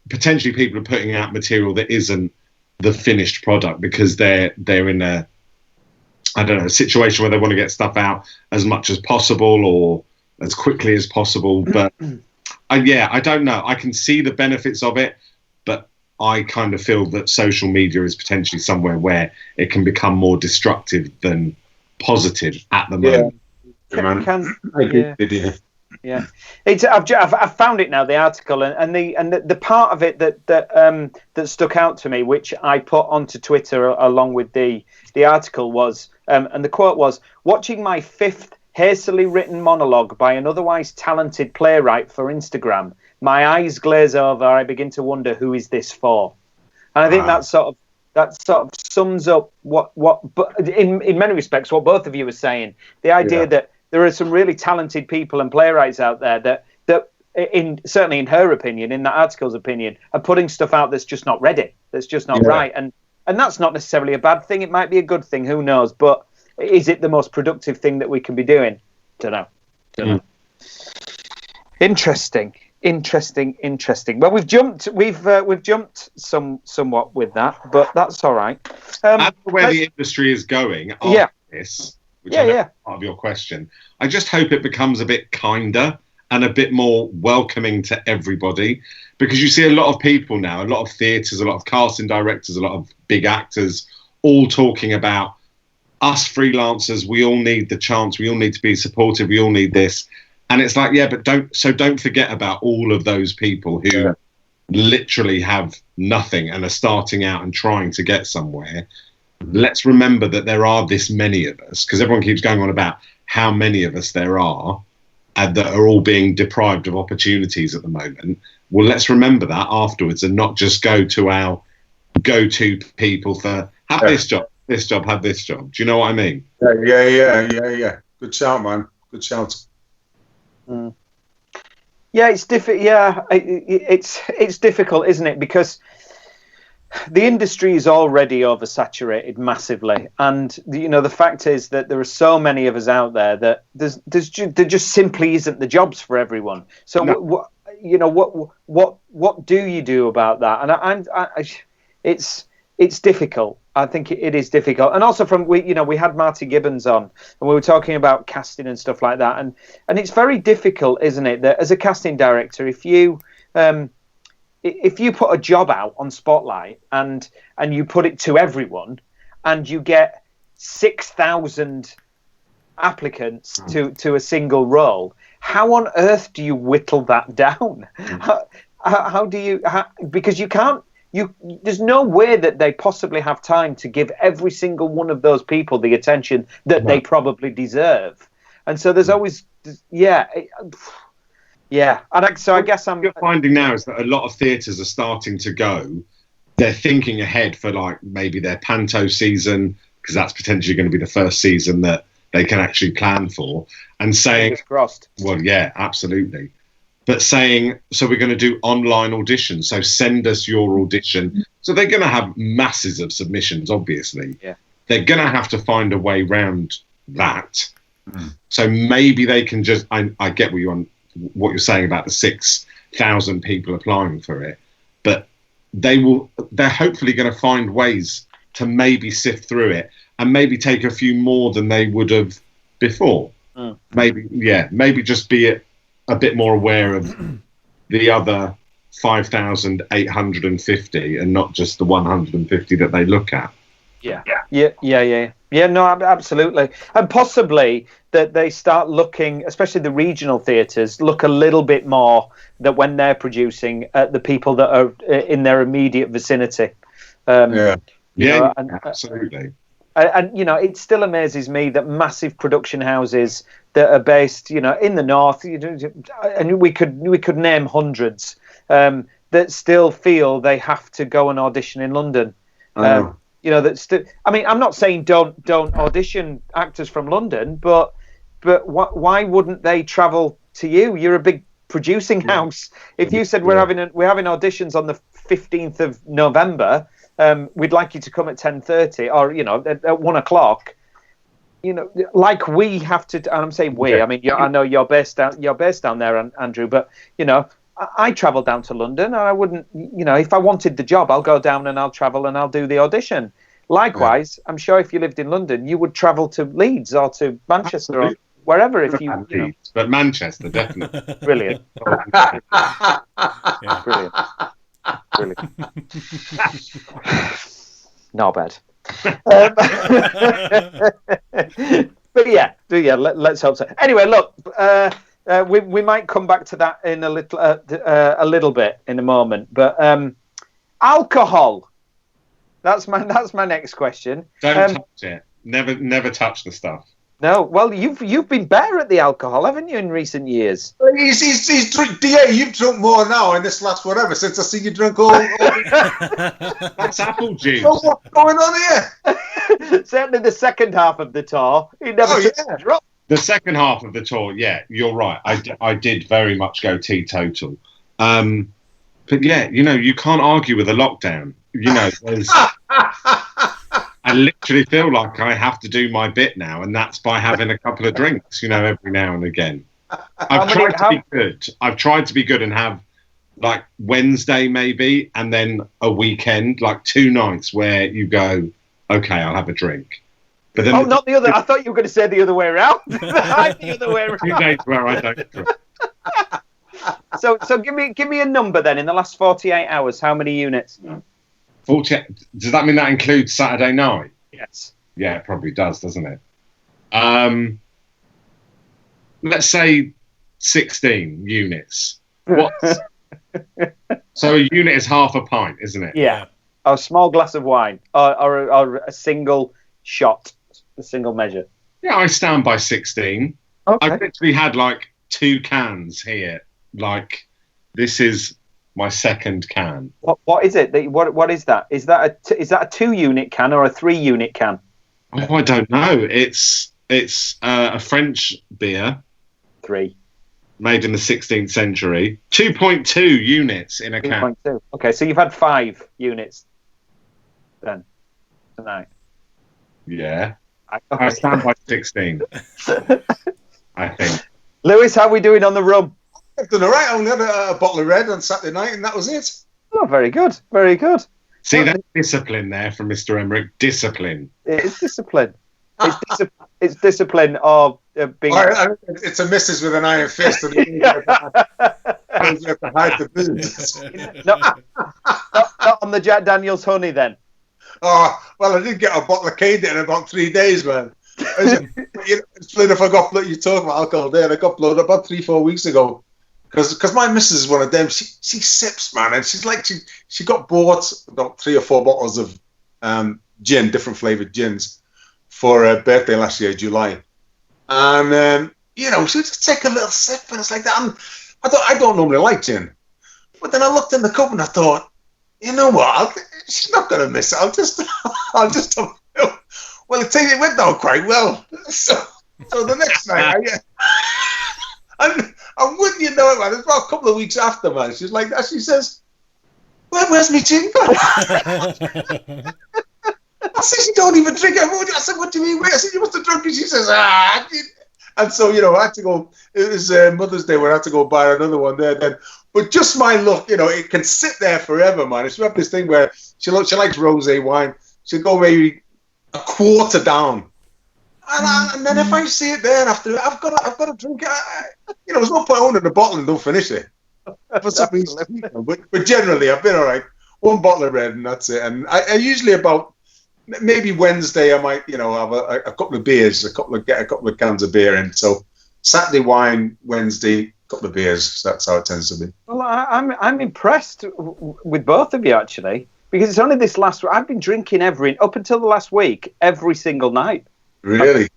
Potentially people are putting out material that isn't the finished product because they're in a situation where they want to get stuff out as much as possible or as quickly as possible. But I don't know. I can see the benefits of it, but I kind of feel that social media is potentially somewhere where it can become more destructive than positive at the moment.
I've found it now, the article, and the part of it that stuck out to me, which I put onto Twitter along with the article, was and the quote was, watching my fifth hastily written monologue by an otherwise talented playwright for Instagram, my eyes glaze over, I begin to wonder, who is this for? And I think that sort of sums up what but in many respects what both of you were saying, the idea that there are some really talented people and playwrights out there that certainly in her opinion, in that article's opinion, are putting stuff out that's just not ready, that's just not right. And that's not necessarily a bad thing. It might be a good thing, who knows? But is it the most productive thing that we can be doing? Don't know. Interesting. Well, we've jumped somewhat with that, but that's all right.
As for where the industry is going after this, which I know is part of your question, I just hope it becomes a bit kinder and a bit more welcoming to everybody, because you see a lot of people now, a lot of theatres, a lot of casting directors, a lot of big actors, all talking about us freelancers. We all need the chance. We all need to be supportive. We all need this. And it's like, but don't forget about all of those people who literally have nothing and are starting out and trying to get somewhere. Let's remember that there are this many of us, because everyone keeps going on about how many of us there are and that are all being deprived of opportunities at the moment. Well, let's remember that afterwards and not just go to our go-to people for have this job, have this job. Do you know what I mean?
Yeah. Good shout, man. Good shout.
Yeah, it's difficult. Yeah, it's difficult, isn't it? Because the industry is already oversaturated massively, and the fact is that there are so many of us out there that there just simply isn't the jobs for everyone. So what do you do about that? And it's difficult. I think it is difficult. And also we had Marty Gibbons on, and we were talking about casting and stuff like that. And it's very difficult, isn't it, that as a casting director, if you put a job out on Spotlight and you put it to everyone, and you get 6,000 applicants to a single role, how on earth do you whittle that down? How do you? Because you can't. There's no way that they possibly have time to give every single one of those people the attention that they probably deserve. And so there's always, yeah. And I guess
you're finding now is that a lot of theatres are starting to go. They're thinking ahead for like maybe their panto season, because that's potentially going to be the first season that they can actually plan for, and saying,
crossed.
Well, yeah, absolutely. But saying, so we're going to do online auditions. So send us your audition. So they're going to have masses of submissions, obviously.
Yeah.
They're going to have to find a way around that. So maybe they can just, I get what you're saying about the 6,000 people applying for it, but they're hopefully going to find ways to maybe sift through it and maybe take a few more than they would have before. Maybe just be a bit more aware of the other 5,850 and not just the 150 that they look at.
Yeah. No, absolutely. And possibly that they start looking, especially the regional theatres, look a little bit more that when they're producing at the people that are in their immediate vicinity.
Absolutely.
And it still amazes me that massive production houses that are based, in the north, and we could name hundreds, that still feel they have to go and audition in London. I'm not saying don't audition actors from London, but why wouldn't they travel to you? You're a big producing house. If you said we're having auditions on the 15th of November. We'd like you to come at 10:30 or at 1 o'clock. Like we have to. And I'm saying we. I mean, I know you're based down there, Andrew. But I travel down to London, and I wouldn't. If I wanted the job, I'll go down and I'll travel and I'll do the audition. Likewise, I'm sure if you lived in London, you would travel to Leeds or to Manchester or wherever. If you,
Leeds, but Manchester definitely.
Brilliant. Brilliant. Not bad. But let's hope so. Anyway, look, we might come back to that in a little bit in a moment. But alcohol. That's my next question.
Don't touch it. Never touch the stuff.
No, well, you've been better at the alcohol, haven't you, in recent years?
He's drunk. DA, you've drunk more now in this last whatever since I see you drunk all.
That's apple juice.
So what's going on here?
Certainly, the second half of the tour, he never took a drop.
The second half of the tour, yeah, you're right. I did very much go teetotal. But yeah, you can't argue with a lockdown. There's. I literally feel like I have to do my bit now, and that's by having a couple of drinks, every now and again. I've tried to be good and have like Wednesday maybe, and then a weekend, like 2 nights where you go, okay, I'll have a drink. But then
not the other. I thought you were going to say the other way around. I'm the other way around.
2 days where I don't drink.
So give me a number then. In the last 48 hours, how many units?
40. Does that mean that includes Saturday night?
Yes.
Yeah, it probably does, doesn't it? Let's say 16 units. So a unit is half a pint, isn't it?
Yeah. A small glass of wine, or a single shot, a single measure.
Yeah, I stand by 16.
Okay.
I've literally had like 2 cans here. Like, this is my second can.
What is it? What is that? Is that a 2-unit can or a 3-unit can?
Oh, I don't know. It's a French beer.
3.
Made in the 16th century. 2.2 units in a can.
2.2. Okay, so you've had 5 units then tonight.
Yeah. I stand by 16. I think.
Lewis, how are we doing on the rum?
I've done all right. I only had a bottle of red on Saturday night, and that was it.
Oh, very good. Very good.
See, that discipline there from Mr. Emerick. Discipline.
It's discipline. It's discipline of being.
It's a missus with an iron fist, and you have to hide the booze.
not on the Jack Daniel's honey, then.
Oh, well, I did get a bottle of cane in about 3 days, man. It's funny if I got blood. You talk about alcohol there. I got blood about 3-4 weeks ago, because my missus is one of them. She sips, man, and she's like she got bought about 3 or 4 bottles of gin, different flavored gins, for her birthday last year, July, and she would just take a little sip, and it's like that. And I don't normally like gin, but then I looked in the cup and I thought, you know what? She's not going to miss it. I'll just well, it went down quite well. So the next night, and wouldn't you know it, man? It's about a couple of weeks after, man. She's like that. She says, "Where's my gin gone?" I said, "She don't even drink it." I said, "What do you mean?" I said, "You must have drunk it." She says, "Ah." And so, I had to go. It was Mother's Day where I had to go buy another one there. Then, but just my luck, it can sit there forever, man. She have this thing where she likes rosé wine. She'll go maybe a quarter down, and then if I see it there after, I've got to drink it. There's no point owning the bottle and don't finish it. For some reason, but generally, I've been all right. 1 bottle of red, and that's it. And I usually about maybe Wednesday, I might have a couple of beers, get a couple of cans of beer in. So Saturday wine, Wednesday couple of beers. That's how it tends to be.
Well, I'm impressed with both of you, actually, because it's only this last week. I've been drinking up until the last week, every single night.
Really?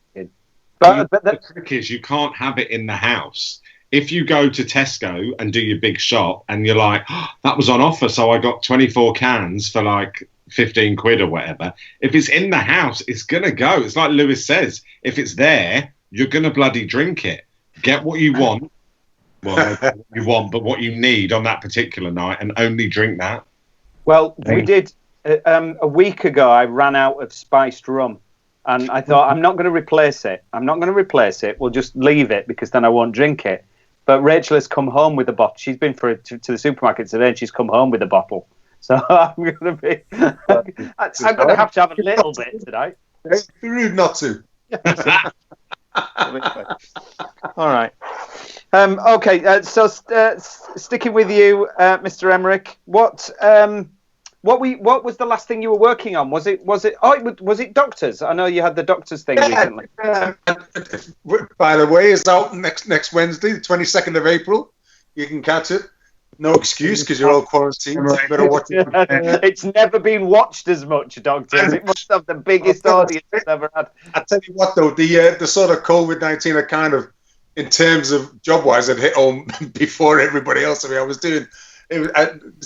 But
the trick is you can't have it in the house. If you go to Tesco and do your big shop and you're like, oh, that was on offer, so I got 24 cans for like 15 quid or whatever. If it's in the house, it's going to go. It's like Lewis says, if it's there, you're going to bloody drink it. Get what you want. Well, not what you want, but what you need on that particular night, and only drink that.
Well, we did a week ago. I ran out of spiced rum, and I thought, I'm not going to replace it. We'll just leave it, because then I won't drink it. But Rachel has come home with a bottle. She's been to the supermarket today, and she's come home with a bottle. So I'm going to be. I'm going to have a little bit tonight.
It's rude not to.
All right. Okay. So sticking with you, Mr. Emerick, what was the last thing you were working on? Was it Doctors? I know you had the Doctors thing recently.
By the way, it's out next Wednesday, the 22nd of April. You can catch it. No excuse, because you're all quarantined. So you better watch it.
It's never been watched as much, Doctors. It must have the biggest audience it's ever had.
I tell you what, though, the sort of COVID-19 are kind of, in terms of job-wise, had hit home before everybody else. I mean, it's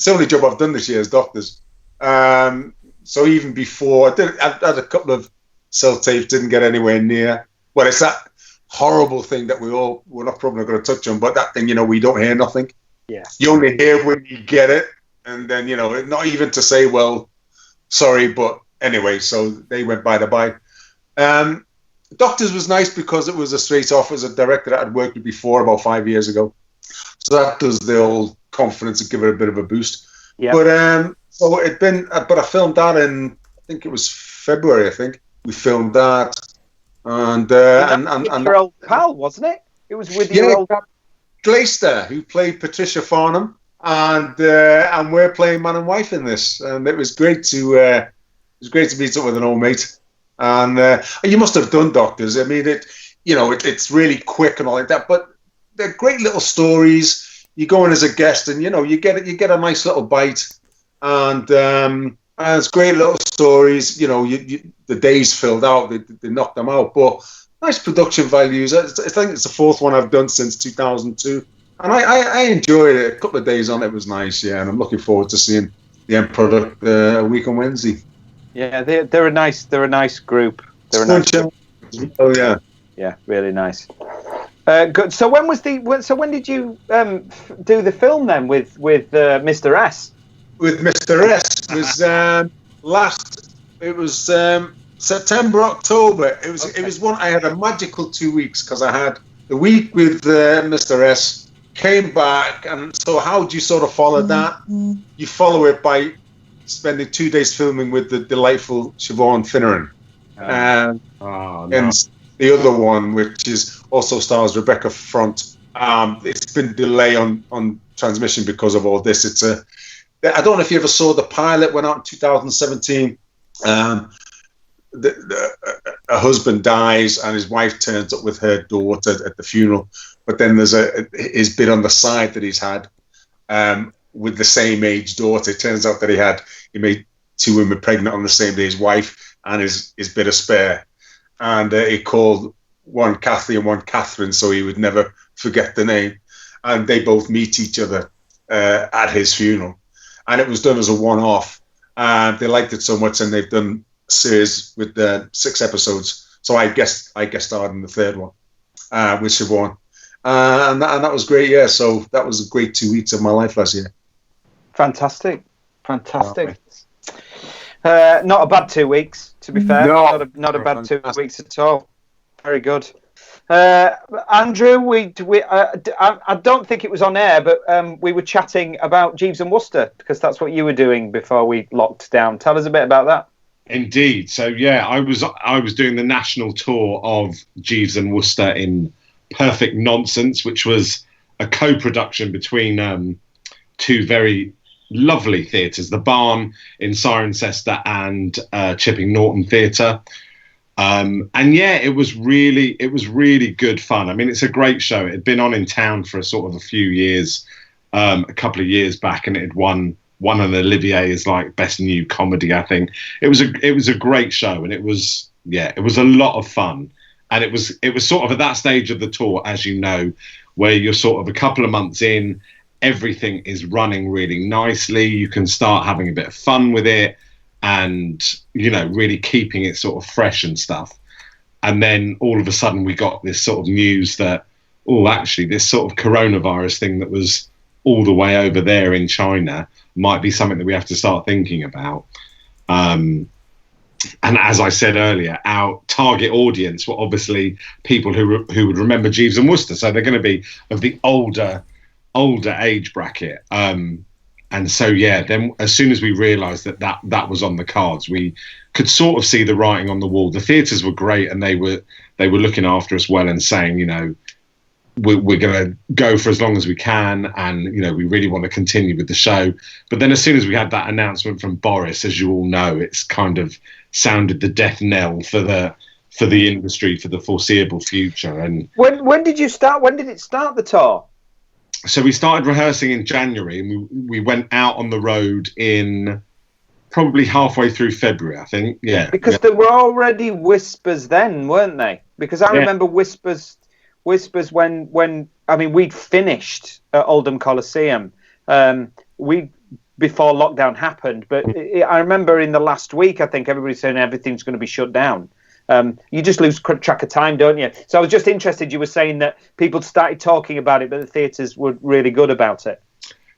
the only job I've done this year is Doctors. So even before, I had a couple of self-tapes, didn't get anywhere near. Well, it's that horrible thing that we're not probably going to touch on, but that thing, we don't hear nothing.
Yeah.
You only hear when you get it, and then, not even to say, well, sorry, but anyway, so they went by the by. Doctors was nice because it was a straight off as a director that I'd worked with before about 5 years ago. So that does the old confidence and give it a bit of a boost.
Yeah.
But so it'd been, but I filmed that in, I think it was February, I think. We filmed that. And
your old pal, wasn't it? It was with your old
Glaister, who played Patricia Farnham, and we're playing man and wife in this, and it was great to meet up with an old mate. And you must have done Doctors. I mean, it's really quick and all like that, but they're great little stories. You go in as a guest, and you get a nice little bite, and it's great little stories. The days filled out, they knocked them out, but. Nice production values. I think it's the 4th one I've done since 2002, and I enjoyed it. A couple of days on it was nice, yeah, and I'm looking forward to seeing the end product a week on Wednesday.
Yeah, they're a nice group. They're a nice group.
Oh yeah,
yeah, really nice. Good. So when did you do the film then with Mr. S? With
Mr. S was September, October. It was one. I had a magical 2 weeks because I had the week with Mr. S, came back, and so how do you sort of follow that? You follow it by spending 2 days filming with the delightful Siobhan Finneran. And the other one, which is also stars Rebecca Front, it's been delayed on transmission because of all this. I don't know if you ever saw the pilot, went out in 2017. A husband dies and his wife turns up with her daughter at the funeral, but then there's his bit on the side that he's had with the same age daughter. It turns out that he made 2 women pregnant on the same day, his wife and his bit of spare, and he called one Kathy and one Catherine so he would never forget the name, and they both meet each other at his funeral, and it was done as a one-off. They liked it so much, and they've done a series with 6 episodes. So I guess starred in the 3rd one with Siobhan, and that was great. Yeah, so that was a great 2 weeks of my life last year.
Fantastic. Not a bad 2 weeks, to be fair.
No,
not a bad 2 weeks at all. Very good. Andrew, I don't think it was on air, but we were chatting about Jeeves and Wooster, because that's what you were doing before we locked down. Tell us a bit about that.
Indeed. So yeah, I was doing the national tour of Jeeves and Wooster in Perfect Nonsense, which was a co-production between 2 very lovely theatres, the Barn in Cirencester and Chipping Norton Theatre. And yeah, it was really good fun. I mean, it's a great show. It had been on in town for a few years, a couple of years back, and it had won an Olivier as like best new comedy, I think. It was a great show, and it was a lot of fun. And it was sort of at that stage of the tour, as you know, where you're sort of a couple of months in, everything is running really nicely. You can start having a bit of fun with it, and really keeping it sort of fresh and stuff. And then all of a sudden we got this sort of news that, actually this sort of coronavirus thing that was all the way over there in China might be something that we have to start thinking about. And as I said earlier, our target audience were obviously people who would remember Jeeves and Wooster, so they're going to be of the older age bracket. And so, yeah, then as soon as we realised that was on the cards, we could sort of see the writing on the wall. The theatres were great, and they were looking after us well and saying, we're going to go for as long as we can, and we really want to continue with the show. But then as soon as we had that announcement from Boris, as you all know, it's kind of sounded the death knell for the industry for the foreseeable future. And
when did you start? When did it start, the tour?
So we started rehearsing in January, and we went out on the road in probably halfway through February, I think. Yeah.
Because there were already whispers then, weren't they? Because I remember whispers when we'd finished at Oldham Coliseum. Before lockdown happened, but I remember in the last week, I think everybody's saying everything's going to be shut down. You just lose track of time, don't you? So I was just interested. You were saying that people started talking about it, but the theatres were really good about it.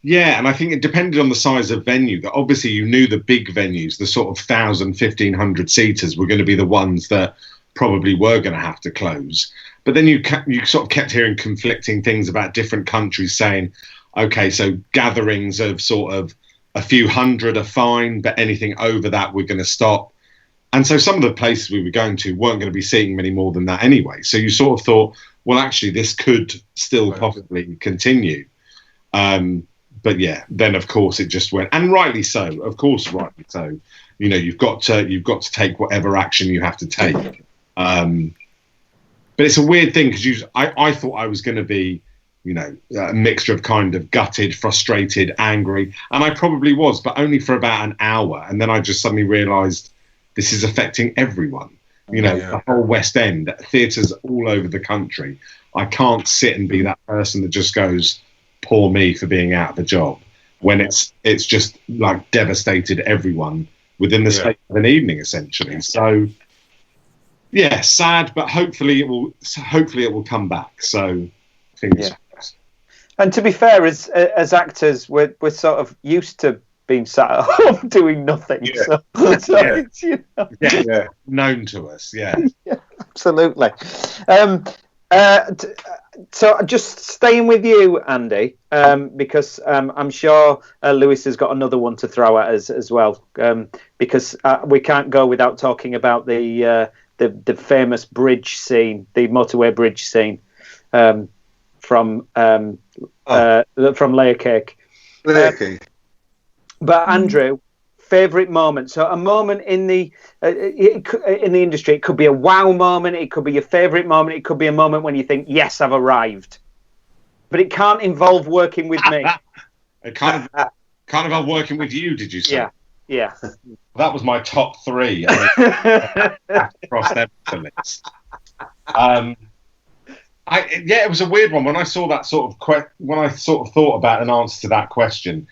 Yeah, and I think it depended on the size of venue. That obviously you knew the big venues, the sort of 1,000, 1,500 seaters, were going to be the ones that probably were going to have to close. But then you sort of kept hearing conflicting things about different countries saying, okay, so gatherings of sort of a few hundred are fine, but anything over that we're going to stop. And so some of the places we were going to weren't going to be seeing many more than that anyway. So you sort of thought, well, actually, this could still possibly continue. But yeah, then of course it just went, and rightly so. Of course, rightly so. You've got to take whatever action you have to take. But it's a weird thing because I thought I was going to be, a mixture of kind of gutted, frustrated, angry, and I probably was, but only for about an hour, and then I just suddenly realised. This is affecting everyone, the whole West End, theatres all over the country. I can't sit and be that person that just goes, poor me for being out of a job, when it's just like devastated everyone within the space of an evening, essentially. So, yeah, sad, but hopefully it will come back. So, fingers crossed.
And to be fair, as actors, we're sort of used to being sat at home doing nothing. Yeah. So
it's, known to us. Yeah.
Yeah, absolutely. So just staying with you, Andy, because I'm sure Lewis has got another one to throw at us as well, because we can't go without talking about the famous bridge scene, the motorway bridge scene, from Layer Cake. But Andrew, favorite moment. So a moment in the industry. It could be a wow moment. It could be your favorite moment. It could be a moment when you think, "Yes, I've arrived." But it can't involve working with me.
It can't involve working with you. Did you say?
Yeah.
That was my top 3. Across the list. It was a weird one when I saw that when I thought about an answer to that question.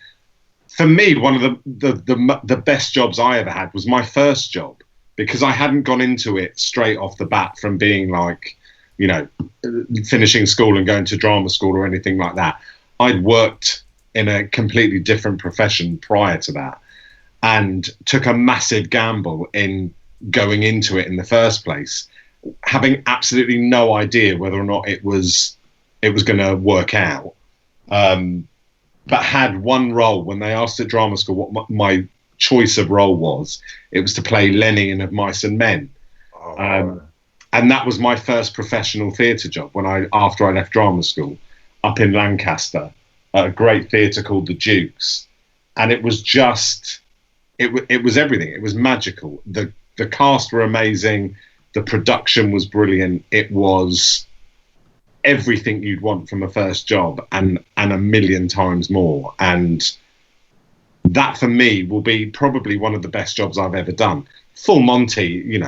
For me, one of the best jobs I ever had was my first job, because I hadn't gone into it straight off the bat from being like, finishing school and going to drama school or anything like that. I'd worked in a completely different profession prior to that, and took a massive gamble in going into it in the first place, having absolutely no idea whether or not it was going to work out. But had one role. When they asked at drama school what my choice of role was, it was to play Lenny in Of Mice and Men. And that was my first professional theatre job after I left drama school, up in Lancaster, at a great theatre called The Dukes. And it was just, it was everything. It was magical. The cast were amazing. The production was brilliant. It was everything you'd want from a first job, and a million times more. And that for me will be probably one of the best jobs I've ever done. Full Monty,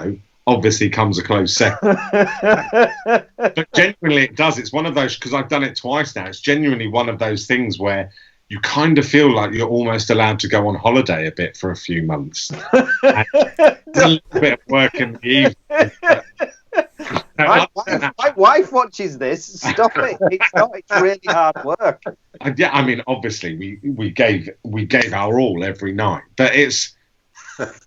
obviously comes a close second. But genuinely it does. It's one of those, because I've done it twice now, it's genuinely one of those things where you kind of feel like you're almost allowed to go on holiday a bit for a few months. And a little bit of work in the evening.
My wife watches this. Stop it! It's really hard work.
Yeah, I mean, obviously we gave our all every night, but it's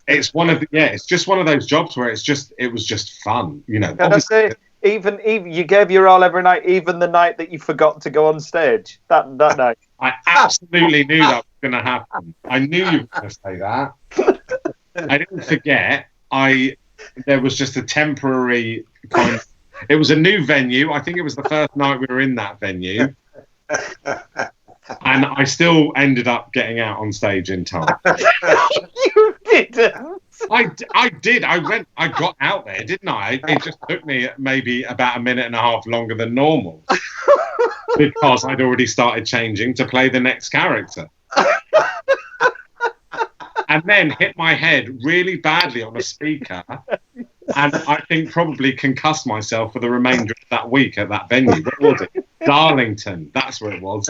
just one of those jobs where it was just fun,
Can I say, even you gave your all every night, even the night that you forgot to go on stage. That night,
I absolutely knew that was going to happen. I knew you were going to say that. I didn't forget. There was just a temporary kind of, it was a new venue. I think it was the first night we were in that venue. And I still ended up getting out on stage in time.
You didn't.
I did. I got out there, didn't I? It just took me maybe about a minute and a half longer than normal, because I'd already started changing to play the next character. And then hit my head really badly on a speaker, and I think probably concussed myself for the remainder of that week at that venue. What was it? Darlington. That's where it was.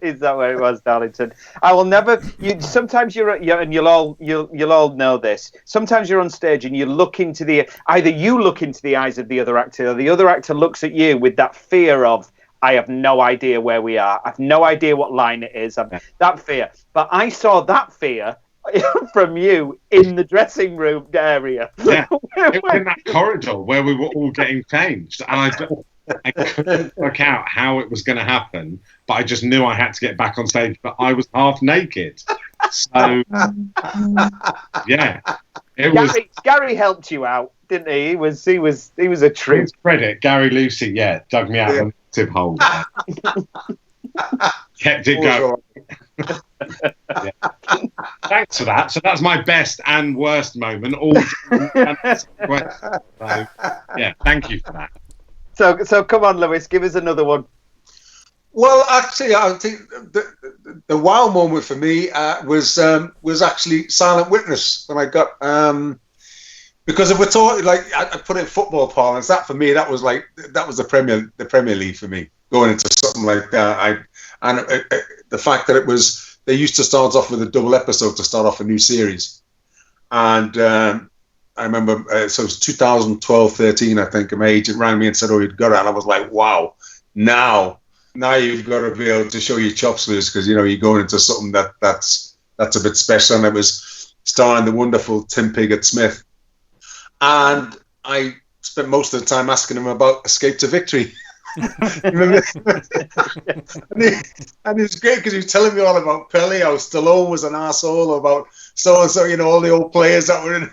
Is that where it was, Darlington? I will never. Sometimes you're and you'll all know this. Sometimes you're on stage and you look into either you look into the eyes of the other actor, or the other actor looks at you with that fear of, I have no idea where we are. I have no idea what line it is. That fear. But I saw that fear from you in the dressing room area.
Yeah, it was in that corridor where we were all getting changed, and I couldn't work out how it was going to happen, but I just knew I had to get back on stage, but I was half naked. So yeah,
Gary helped you out, didn't he? He was a true.
His credit, Gary Lucy, dug me out of a massive hole. Kept it going. Yeah. Thanks for that. So that's my best and worst moment. Thank you for that.
So come on, Lewis, give us another one.
Well, actually, I think the wow moment for me was actually Silent Witness, when I got because if we're talking, like, I put it in football parlance, that for me that was the Premier League for me, going into something like that. The fact that they used to start off with a double episode to start off a new series, and I remember so it was 2012-13, I think, and my agent rang me and said, "Oh, you'd got it," and I was like, "Wow, now you've got to be able to show your chops, Lewis, because you're going into something that's a bit special." And it was starring the wonderful Tim Pigott-Smith, and I spent most of the time asking him about Escape to Victory. Remember? and it was great because he was telling me all about Pele, how Stallone was an arsehole, about so and so, all the old players that were in.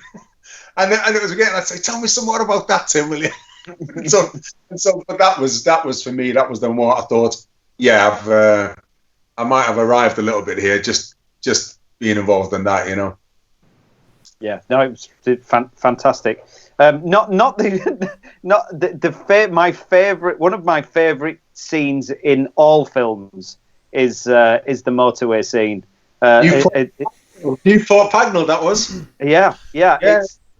And it was great. I'd say, tell me some more about that, Tim, will you? But that was for me. That was the more I thought. Yeah, I might have arrived a little bit here, just being involved in that,
Yeah, no, it was fantastic. My favorite. One of my favorite scenes in all films is the motorway scene.
You fought Pagnell, that was.
Yeah.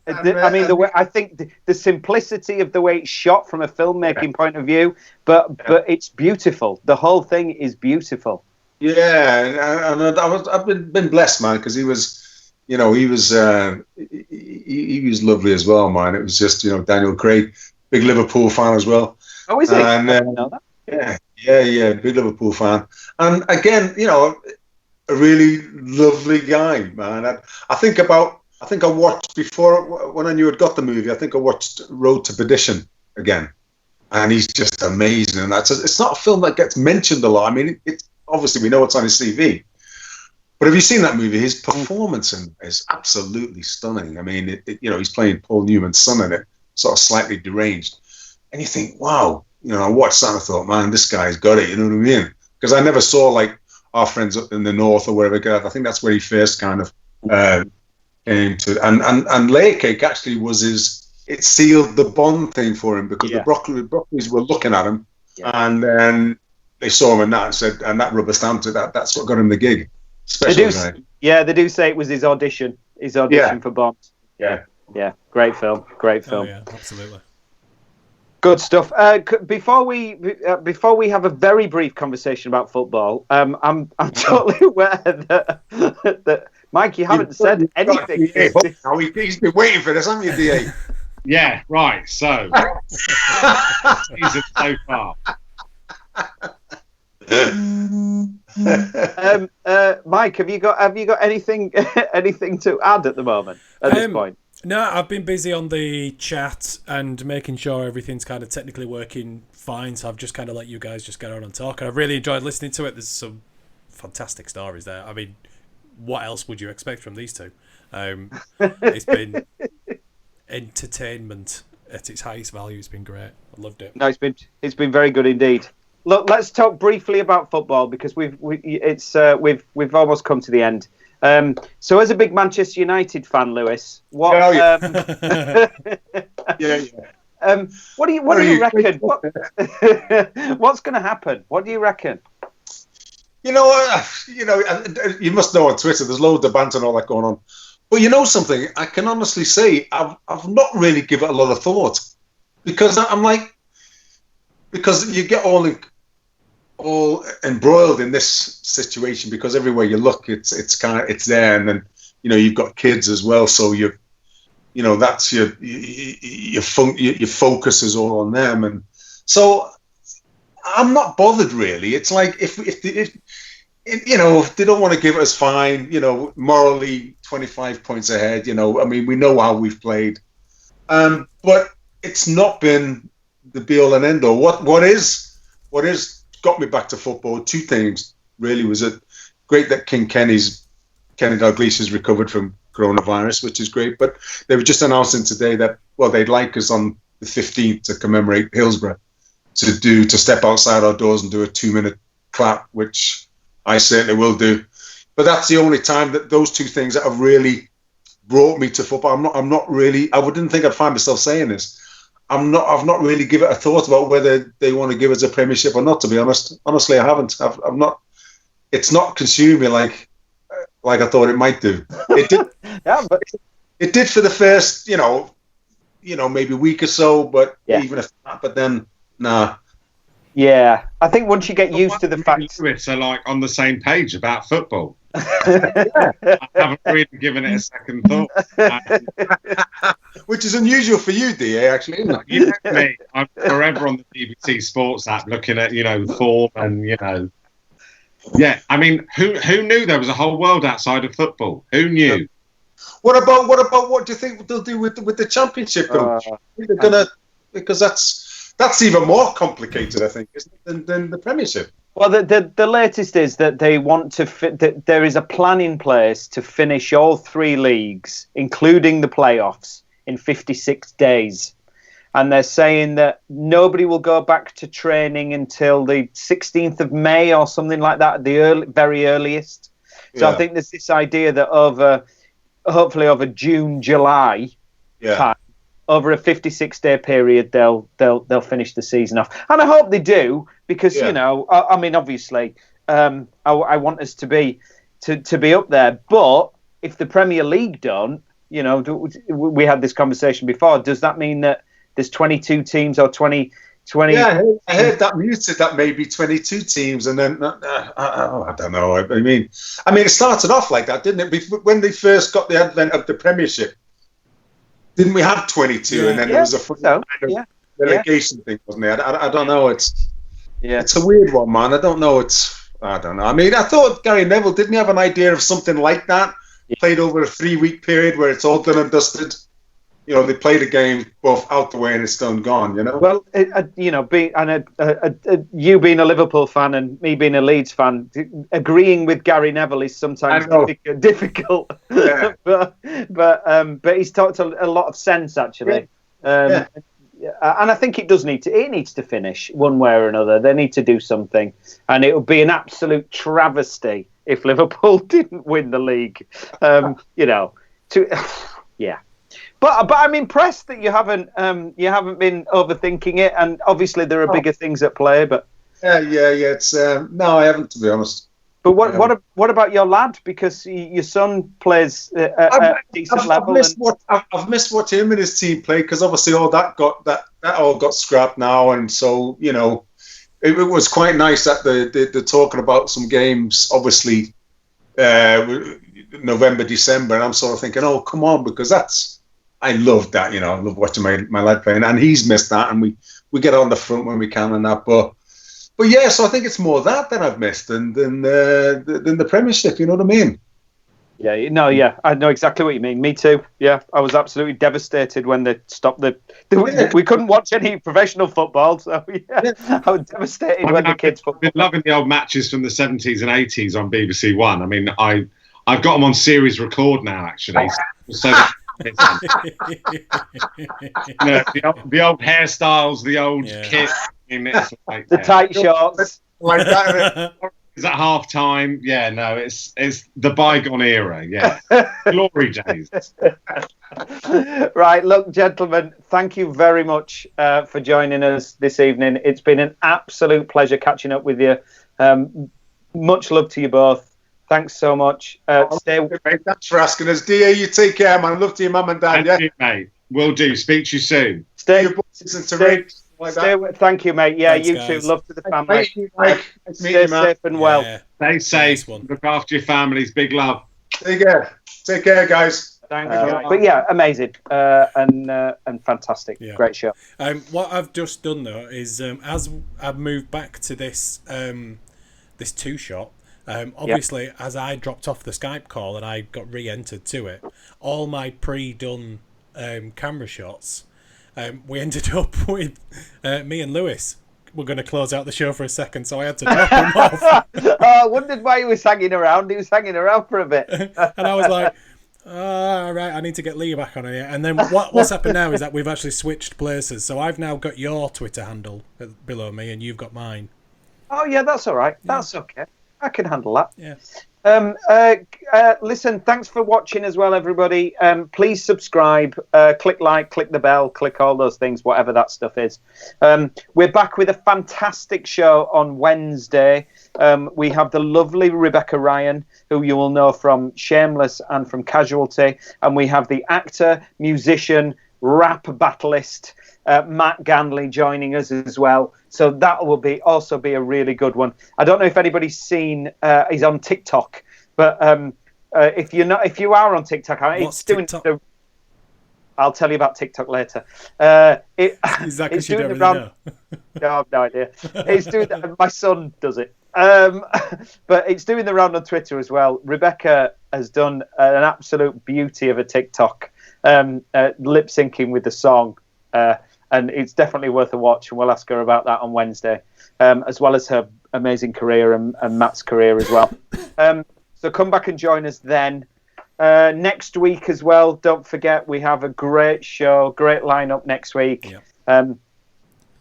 I mean, the way I think the simplicity of the way it's shot from a filmmaking point of view, but it's beautiful. The whole thing is beautiful.
Yeah, and I've been blessed, man, because he was lovely as well, man. It was just Daniel Craig, big Liverpool fan as well.
Oh, is he?
And,
I didn't know that.
Yeah, big Liverpool fan. And again, a really lovely guy, man. I think I watched before when I knew I'd got the movie. I think I watched Road to Perdition again, and he's just amazing. And it's not a film that gets mentioned a lot. I mean, it's obviously we know it's on his CV, but have you seen that movie? His performance is absolutely stunning. I mean, he's playing Paul Newman's son in it, sort of slightly deranged, and you think, wow, I watched that and I thought, man, this guy's got it. You know what I mean? Because I never saw like Our Friends Up in the North or wherever. I think that's where he first kind of came to. And Layer Cake actually was it sealed the Bond thing for him because the Broccoli's were looking at him, and then they saw him in that and said, and that rubber stamped it. That's what got him the gig. They do say it was his audition for Bond. Yeah. Great film.
Oh, yeah, absolutely.
Good stuff. Before we have a very brief conversation about football, I'm totally aware that Mike, you haven't said anything.
He's been waiting for this, haven't you, DA?
Yeah, right. So, season so far.
Mike, have you got anything to add at the moment at this point?
No, I've been busy on the chat and making sure everything's kind of technically working fine, so I've just kind of let you guys just get on and talk, and I've really enjoyed listening to it. There's some fantastic stories there. I mean, what else would you expect from these two? It's been entertainment at its highest value. It's been great. I loved it.
No, it's been very good indeed. Look, let's talk briefly about football because we've almost come to the end. So, as a big Manchester United fan, Lewis, what? What do you reckon? What's going to happen? What do you reckon?
You must know on Twitter there's loads of banter and all that going on. But you know something, I can honestly say I've not really given it a lot of thought because because you get all embroiled in this situation because everywhere you look it's there, and then you've got kids as well, so that's your focus is all on them, and so I'm not bothered really. It's like if they don't want to give us fine, morally 25 points ahead, I mean, we know how we've played, but it's not been the be all and end all. What is got me back to football? Two things really. Was it great that Kenny Dalglish has recovered from coronavirus, which is great, but they were just announcing today that they'd like us on the 15th to commemorate Hillsborough to step outside our doors and do a 2-minute clap, which I certainly will do. But that's the only time that those two things that have really brought me to football. I'm not really. I wouldn't think I'd find myself saying this. I've not really given it a thought about whether they want to give us a Premiership or not. To be honest, honestly, I haven't. I've not. It's not consumed me like I thought it might do. It did.
Yeah, but
it did for the first, maybe week or so. But even if that, but then nah.
Yeah, I think once you get used to the fact,
Lewis are like on the same page about football. I haven't really given it a second thought,
which is unusual for you, DA. Actually, isn't it?
You know me, I'm forever on the BBC Sports app looking at form and Yeah, I mean, who knew there was a whole world outside of football? Who knew?
What about what do you think they'll do with the Championship? They're gonna, because that's even more complicated, I think, isn't it, than the Premiership.
Well, the latest is that they want to that there is a plan in place to finish all 3 leagues, including the playoffs, in 56 days. And they're saying that nobody will go back to training until the 16th of May or something like that, at the very earliest. So I think there's this idea that hopefully over June, July time, over a 56-day period, they'll finish the season off. And I hope they do, because, you know, I mean, obviously, I want us to be up there. But if the Premier League don't, you know, we had this conversation before, does that mean that there's 22 teams or 20?
Yeah, I heard that muted that maybe 22 teams, and then I don't know. I mean, it started off like that, didn't it? When they first got the advent of the Premiership, didn't we have 22, and then there was a kind of relegation thing, wasn't there? I don't know. It's a weird one, man. I don't know. I don't know. I mean, I thought Gary Neville didn't he have an idea of something like that? Played over a 3-week period where it's all done and dusted. You know, they play the game both out the way and it's done gone, you know? Well,
you know, you being a Liverpool fan and me being a Leeds fan, agreeing with Gary Neville is sometimes difficult. Yeah. but he's talked a lot of sense, actually. And I think it needs to finish one way or another. They need to do something. And it would be an absolute travesty if Liverpool didn't win the league. You know, But I'm impressed that you haven't been overthinking it, and obviously there are bigger things at play. But
it's no, I haven't, to be honest.
But what about your lad? Because your son plays at a decent level.
I've missed watching him and his team play, because obviously all that all got scrapped now, and so you know it was quite nice that they're talking about some games, obviously November, December, and I'm sort of thinking, oh come on, because I love that, you know. I love watching my lad playing, and he's missed that, and we get on the front when we can and that. But yeah, so I think it's more that I've missed than the Premiership. You know what I mean?
Yeah, I know exactly what you mean. Me too. Yeah, I was absolutely devastated when they stopped we couldn't watch any professional football. So I was devastated when the kids.
I've been loving the old matches from the 70s and 80s on BBC One. I mean, I've got them on series record now, actually. So. You know, the old hairstyles, the old kit,
the tight shorts,
like that.
Is at half time? Yeah, no, it's the bygone era. Yeah, glory days.
Right, look, gentlemen, thank you very much for joining us this evening. It's been an absolute pleasure catching up with you. Much love to you both. Thanks so much.
Thanks for asking us. Dear, you take care, man. Love to your mum and dad.
Thank you, mate. Will do. Speak to you soon.
Thank you, mate. Yeah, thanks, you guys. Too. Love to the family. Stay safe and well.
Stay safe. Look after your families. Big love.
Take care, guys.
Thank you. But yeah, amazing and fantastic. Yeah. Great show.
What I've just done though is as I've moved back to this this 2-shot. Obviously, as I dropped off the Skype call and I got re-entered to it, all my pre-done camera shots, we ended up with me and Lewis. We're going to close out the show for a second, so I had to drop him off.
I wondered why he was hanging around. He was hanging around for a bit.
And I was like, all right, I need to get Lee back on here. And then what's happened now is that we've actually switched places. So I've now got your Twitter handle below me and you've got mine.
Oh, yeah, that's all right. That's okay. I can handle that.
Yeah.
Listen, thanks for watching as well, everybody. Please subscribe, click like, click the bell, click all those things, whatever that stuff is. We're back with a fantastic show on Wednesday. We have the lovely Rebecca Ryan, who you will know from Shameless and from Casualty. And we have the actor, musician, rap battlist, Matt Ganley joining us as well. So that will also be a really good one. I don't know if anybody's seen. He's on TikTok, but if you are on TikTok,
what's TikTok?
I'll tell you about TikTok later.
Is that because you don't really know?
No, I have no idea. It's doing. My son does it, but it's doing the round on Twitter as well. Rebecca has done an absolute beauty of a TikTok, lip syncing with the song. and it's definitely worth a watch. And we'll ask her about that on Wednesday, as well as her amazing career and Matt's career as well. So come back and join us then. Next week as well, don't forget, we have a great show, great lineup next week.
Yeah.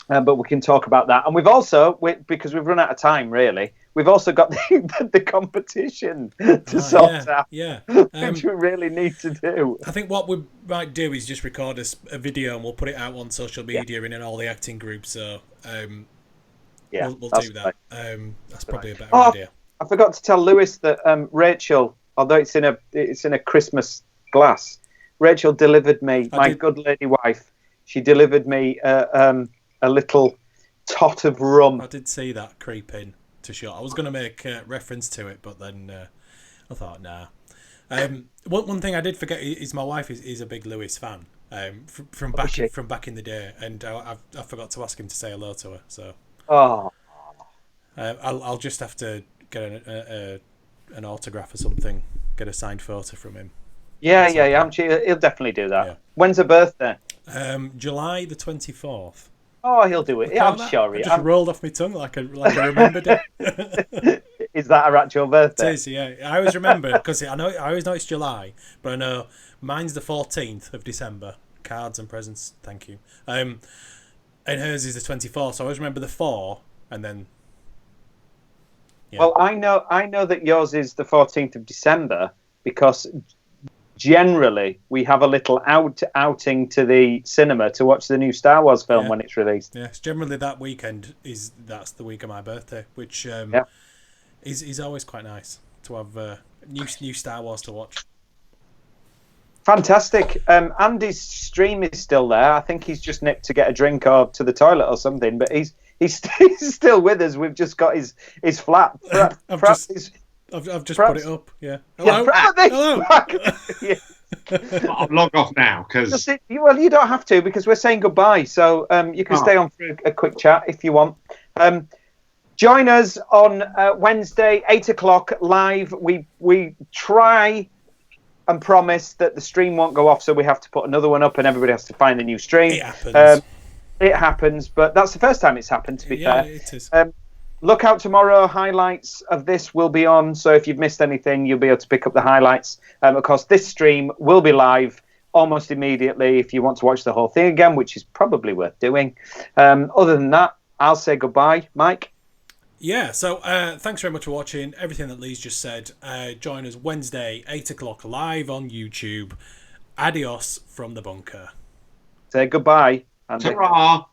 But we can talk about that. And we've also, because we've run out of time, really, we've also got the competition to sort out, which we really need to do.
I think what we might do is just record a video and we'll put it out on social media and in all the acting groups. So we'll do that.
Right.
That's probably a better idea.
I forgot to tell Lewis that Rachel, although it's in a Christmas glass, Rachel delivered me, my good lady wife. She delivered me a little tot of rum.
I did see that creep in to shot. I was going to make reference to it, but then I thought, nah. One thing I did forget is my wife is a big Lewis fan from back in the day, and I forgot to ask him to say hello to her. So I'll just have to get an autograph or something, get a signed photo from him.
Yeah. He'll definitely do that.
Yeah.
When's her birthday?
July the 24th.
Oh, he'll do it. I'm sure he.
It just rolled off my tongue like I remembered it.
Is that her actual birthday?
It is, yeah. I always remember because I always know it's July, but I know mine's the 14th of December. Cards and presents, thank you. And hers is the 24th, so I always remember the 4, and then. Yeah.
Well, I know that yours is the 14th of December because generally we have a little outing to the cinema to watch the new Star Wars film when it's released.
Yeah, it's generally that weekend that's the week of my birthday, which is always quite nice to have new Star Wars to watch.
Fantastic. Andy's stream is still there. I think he's just nipped to get a drink or to the toilet or something, but he's still with us. We've just got his flat.
I've just put it up. Yeah. Hello.
I'll log off now because.
Well, you don't have to because we're saying goodbye. So you can stay on for a quick chat if you want. Join us on Wednesday, 8:00 live. We try and promise that the stream won't go off, so we have to put another one up, and everybody has to find the new stream.
It happens.
It happens, but that's the first time it's happened, to be fair.
Yeah, it is.
Look out tomorrow. Highlights of this will be on, so if you've missed anything, you'll be able to pick up the highlights. Of course, this stream will be live almost immediately if you want to watch the whole thing again, which is probably worth doing. Other than that, I'll say goodbye. Mike?
Yeah, so thanks very much for watching. Everything that Lee's just said. Join us Wednesday, 8:00 live on YouTube. Adios from the bunker.
Say goodbye.
Ta-ra!